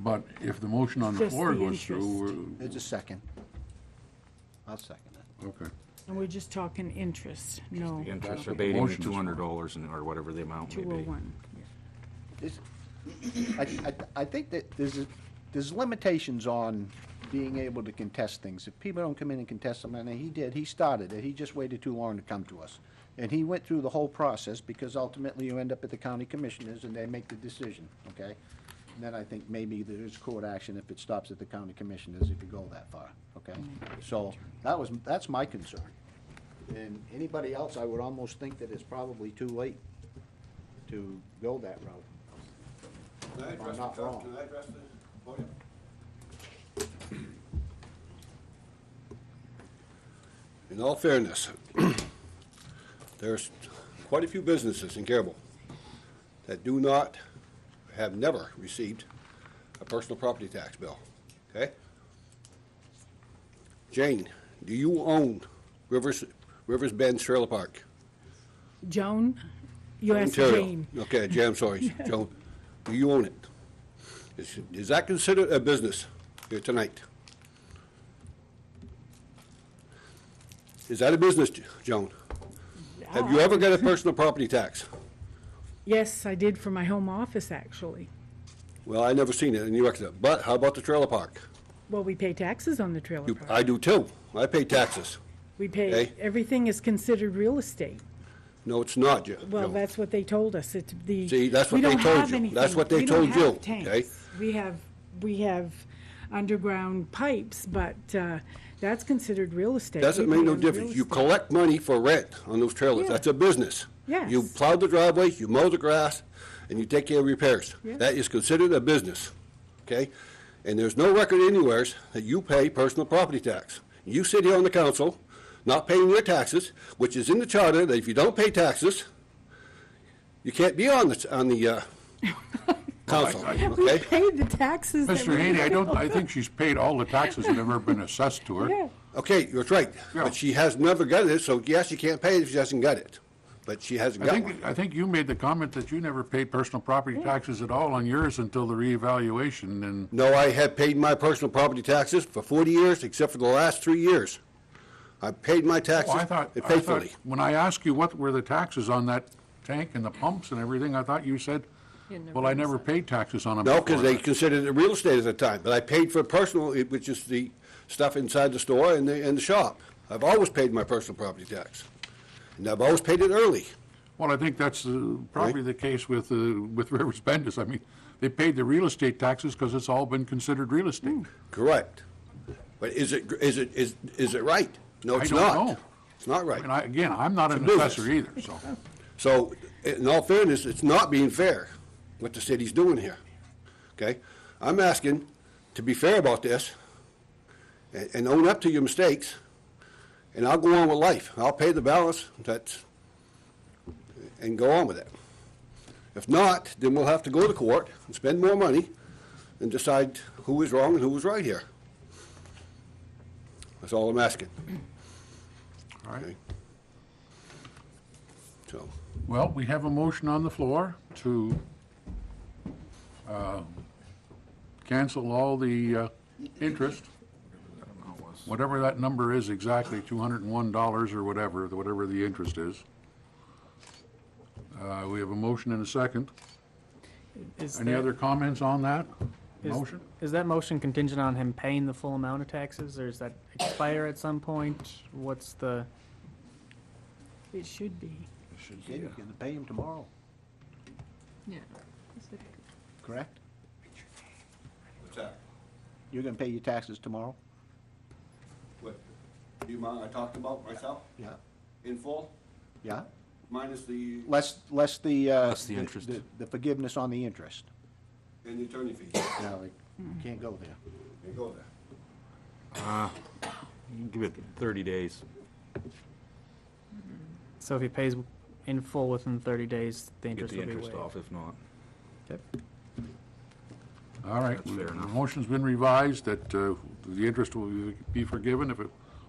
but if the motion on the Just floor the goes through, interest. There's a second. I'll second it. okay. And we're just talking interest, no. The interest okay. abating the Motion is $200 or whatever the amount may be. 201. This- I think that there's limitations on being able to contest things. If people don't come in and contest them, and he did, he started it, he just waited too long to come to us. And he went through the whole process, because ultimately you end up at the county commissioners and they make the decision, okay? And then I think maybe there is court action if it stops at the county commissioners, if you go that far, okay? So, that's my concern. And anybody else, I would almost think that it's probably too late to go that route. Can I address I'm not the, wrong. can I address the podium? In all fairness, there's quite a few businesses in Caribou that do not, have never received a personal property tax bill, okay? Jane, do you own Rivers Bend Trailer Park? Joan, you asked Ontario. Jane. Okay, Jane, I'm sorry, Joan. Do you own it? Is that considered a business here tonight? Is that a business, Joan? Have you ever got a personal property tax? Yes, I did for my home office, actually. Well, I never seen it in your record. But how about the trailer park? Well, we pay taxes on the trailer park. I do too. I pay taxes. We pay, Okay. everything is considered real estate. No, it's not, Well, Joan. that's what they told us. It's the. See, that's what we they don't told have you. anything. That's what they We don't told you, have tanks. okay? We have underground pipes, but that's considered real estate. Doesn't We make pay no on real difference. You estate. collect money for rent on those trailers. Yeah. That's a business. Yes. You plow the driveway, you mow the grass, and you take care of repairs. Yeah. That is considered a business, okay? And there's no record anywhere that you pay personal property tax. You sit here on the council, not paying your taxes, which is in the charter that if you don't pay taxes, you can't be on the council, We okay? paid the taxes. that Mr. we Haney, owe. I think she's paid all the taxes that have ever been assessed to her. Yeah. Okay, that's right. Yeah. But she has never got it, so yes, she can't pay it if she hasn't got it. But she hasn't got one. I think you made the comment that you never paid personal property taxes at all on yours until the reevaluation, and No, I have paid my personal property taxes for 40 years, except for the last 3 years. I've paid my taxes I thought faithfully. when I asked you what were the taxes on that tank and the pumps and everything, I thought you said, well, I never paid taxes on them. No, because before they considered it real estate at the time, but I paid for personal, which is the stuff inside the store and the shop. I've always paid my personal property tax, and I've always paid it early. Well, I think that's probably the case with Rivers Bendis. I mean, they paid the real estate taxes because it's all been considered real estate. Correct. But is it right? No, it's I not. don't know. It's not right. And again, I'm not an It's a assessor either, so. So, in all fairness, it's not being fair what the city's doing here, okay? I'm asking to be fair about this and own up to your mistakes, and I'll go on with life. I'll pay the balance and go on with it. If not, then we'll have to go to court and spend more money and decide who is wrong and who is right here. That's all I'm asking. All right. Okay. So, Well, we have a motion on the floor to cancel all the interest, whatever that number is exactly, $201 or whatever the interest is. We have a motion and a second. Any that- other comments on that motion? Is that motion contingent on him paying the full amount of taxes, or does that expire at some point? What's the? It should be. Yeah, you're gonna pay him tomorrow, Yeah. correct? what's that? You're gonna pay your taxes tomorrow? What, the amount I talked about myself, Yeah. in full, Yeah? minus the, Less the. Less the interest. The forgiveness on the interest. and the attorney fees. No, you can't go there. They go there. You can give it 30 days. So if he pays in full within 30 days, the Get interest the will be interest waived. off if not. All right, That's fair the enough. motion's been revised that the interest will be forgiven if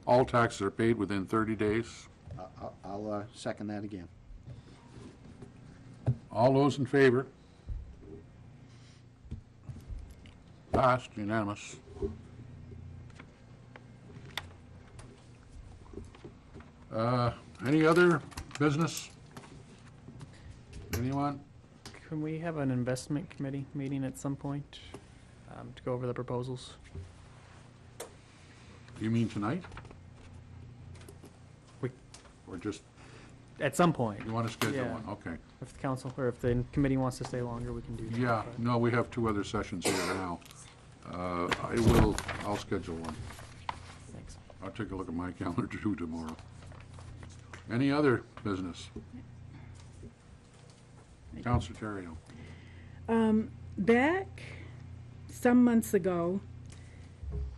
all taxes are paid within 30 days. I'll second that again. All those in favor? Passed, unanimous. Any other business? Anyone? Can we have an investment committee meeting at some point to go over the proposals? You mean tonight? We- Or just, At some point. you want to schedule Yeah. one? Okay. If the council, or if the committee wants to stay longer, we can do that. Yeah, but- no, we have 2 other sessions here now. I'll schedule one. Thanks. I'll take a look at my calendar too tomorrow. Any other business? Counselor Terrio. Back some months ago,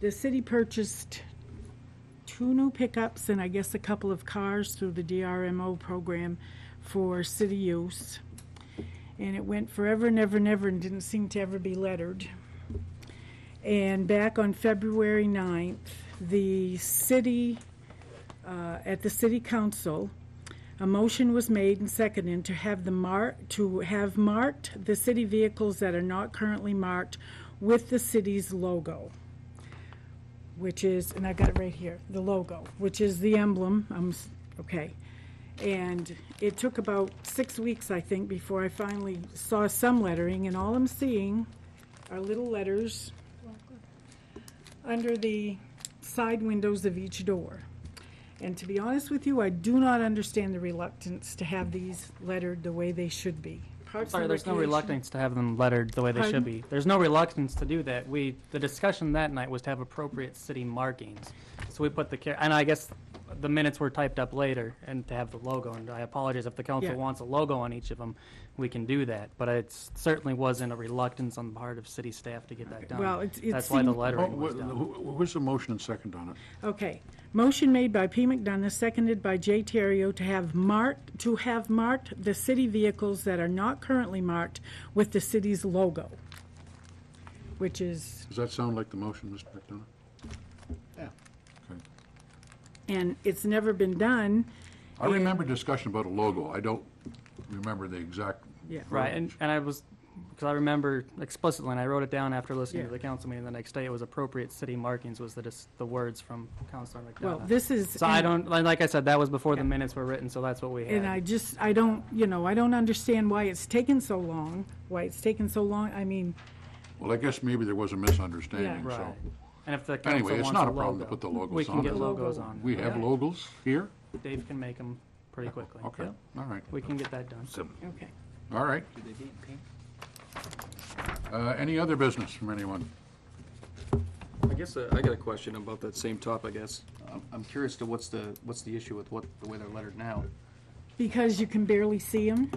the city purchased 2 new pickups and I guess a couple of cars through the DRMO program for city use. And it went forever and ever and ever and didn't seem to ever be lettered. And back on February 9th, the city, at the city council, a motion was made and seconded to have marked the city vehicles that are not currently marked with the city's logo, which is, and I've got it right here, the logo, which is the emblem. Okay. And it took about 6 weeks, I think, before I finally saw some lettering, and all I'm seeing are little letters under the side windows of each door. And to be honest with you, I do not understand the reluctance to have these lettered the way they should be. Parks Sorry, and there's no Recreation- reluctance to have them lettered the way they Pardon? should be. There's no reluctance to do that. The discussion that night was to have appropriate city markings. So we put and I guess the minutes were typed up later and to have the logo. And I apologize if the council Yeah. wants a logo on each of them, we can do that. But it certainly wasn't a reluctance on the part of city staff to get that done. Well, it That's why the seemed- lettering was done. Where's the motion and second on it? Okay. Motion made by P. McDonough, seconded by J. Terrio to have marked the city vehicles that are not currently marked with the city's logo, which is, Does that sound like the motion, Mr. McDonough? Yeah. Okay. and it's never been done. I remember discussion about a logo. I don't remember the exact. Yeah. Right, and I was, because I remember explicitly, and I wrote it down after listening to Yeah. the council meeting the next day, it was appropriate city markings was the words from Councilor McDonough. Well, this is. So I don't, like I said, that was before the minutes were written, so that's what we had. And I don't understand why it's taken so long, I mean, Well, I guess maybe there was a misunderstanding, Yeah. so. Right. And if the council Anyway, it's wants not a a problem to logo, put the logos on. we can get it. logos on. We have Yeah. logos here? Dave can make them pretty quickly. Okay, Yep. all right, We can get that done. okay. all right. Any other business from anyone? I guess I got a question about that same topic, I guess. I'm curious to what's the issue with the way they're lettered now? Because you can barely see them,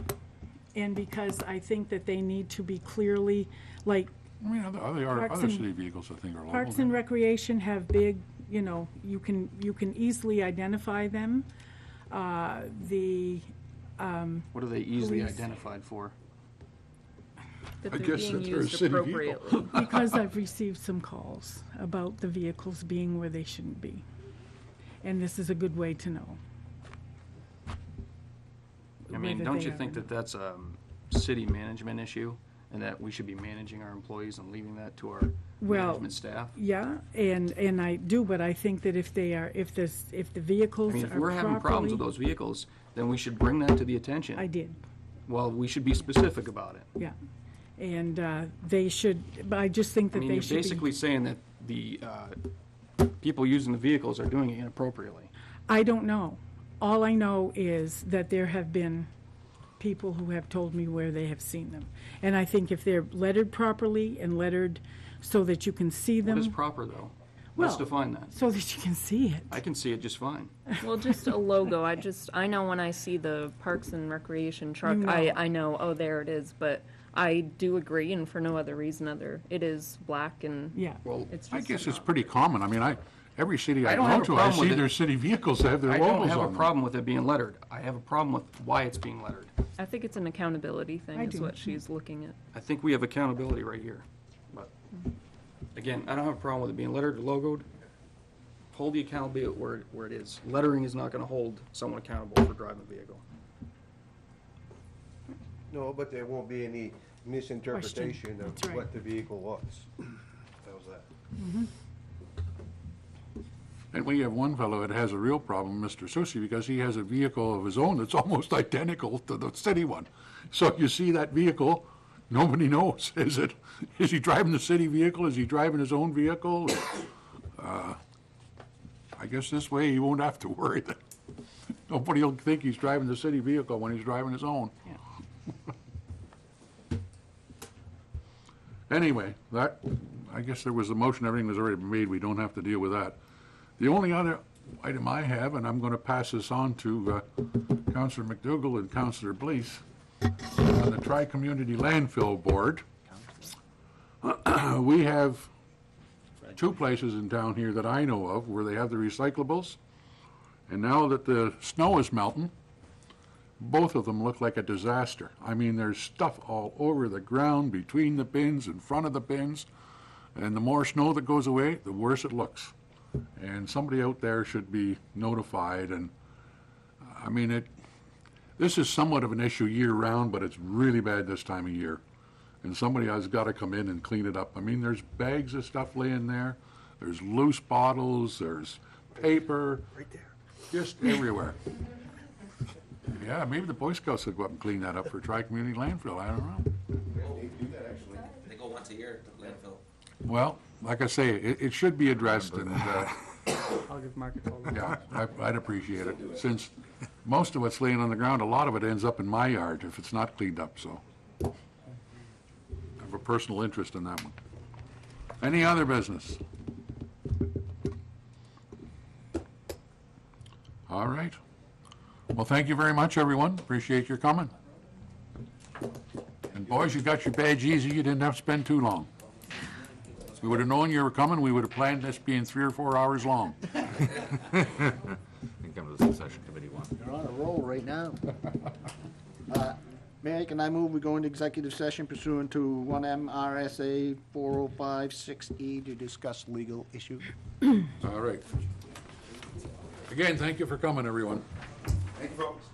and because I think that they need to be clearly, like, I mean, other Parks and- city vehicles, I think, are local. Parks and Recreation have big, you can easily identify them. What are they easily Police. identified for? That I they're guess being that they're a used city vehicle. appropriately. Because I've received some calls about the vehicles being where they shouldn't be. And this is a good way to know. I mean, whether don't they you are think or that that's a city management issue? And that we should be managing our employees and leaving that to our Well, management staff? Yeah, and I do, but I think that if the I vehicles mean, are if we're having problems with properly- those vehicles, then we should bring that to the attention. I did, Well, we should be specific about it. yeah. And they should, but I just think I that mean, they you're should be. basically saying that the people using the vehicles are doing it inappropriately. I don't know. All I know is that there have been people who have told me where they have seen them. And I think if they're lettered properly and lettered so that you can see them. What is proper, though? Let's Well, define that. so that you can see it. I can see it just fine. Well, just a logo. I know when I see the Parks and Recreation truck, You know. I know, oh, there it is. But I do agree, and for no other reason it is black and Yeah. Well, it's I just guess it's pretty common. I mean, every city I I don't go have a to, I problem with see it. their city vehicles that have their I logos on don't them. have a problem with it being lettered. I have a problem with why it's being lettered. I think it's an accountability thing I is do. what she's looking at. I think we have accountability right here. But, again, I don't have a problem with it being lettered or logoed. Hold the accountability where it is. Lettering is not gonna hold someone accountable for driving a vehicle. No, but there won't be any misinterpretation of That's right. what the vehicle was. How's that? And we have one fellow that has a real problem, Mr. Susi, because he has a vehicle of his own that's almost identical to the city one. So you see that vehicle, nobody knows. Is he driving the city vehicle? Is he driving his own vehicle? I guess this way he won't have to worry that nobody will think he's driving the city vehicle when he's driving his own. Anyway, I guess there was a motion, everything was already made, we don't have to deal with that. The only other item I have, and I'm going to pass this on to Councillor McDougall and Councillor Blease, on the Tri-Community Landfill Board. We have two places in town here that I know of where they have the recyclables, and now that the snow is melting, both of them look like a disaster. I mean, there's stuff all over the ground, between the bins, in front of the bins, and the more snow that goes away, the worse it looks. And somebody out there should be notified, and, I mean, this is somewhat of an issue year-round, but it's really bad this time of year. And somebody has got to come in and clean it up. I mean, there's bags of stuff laying there, there's loose bottles, there's paper. Right there. Just everywhere. Yeah, maybe the Boy Scouts would go up and clean that up for Tri-Community Landfill, I don't know. They go once a year to landfill. Well, like I say, it should be addressed, and, I'll give Mark a call. yeah, I'd appreciate it, since most of what's laying on the ground, a lot of it ends up in my yard if it's not cleaned up, so. I have a personal interest in that one. Any other business? All right. Well, thank you very much, everyone. Appreciate your coming. And boys, you got your badge easy. You didn't have to spend too long. If we would have known you were coming, we would have planned this being 3 or 4 hours long. You can come to the succession committee one. You're on a roll right now. Mayor, can I move we go into executive session pursuant to 1 MRSA 4056E to discuss legal issues? All right. Again, thank you for coming, everyone. Thank you, folks.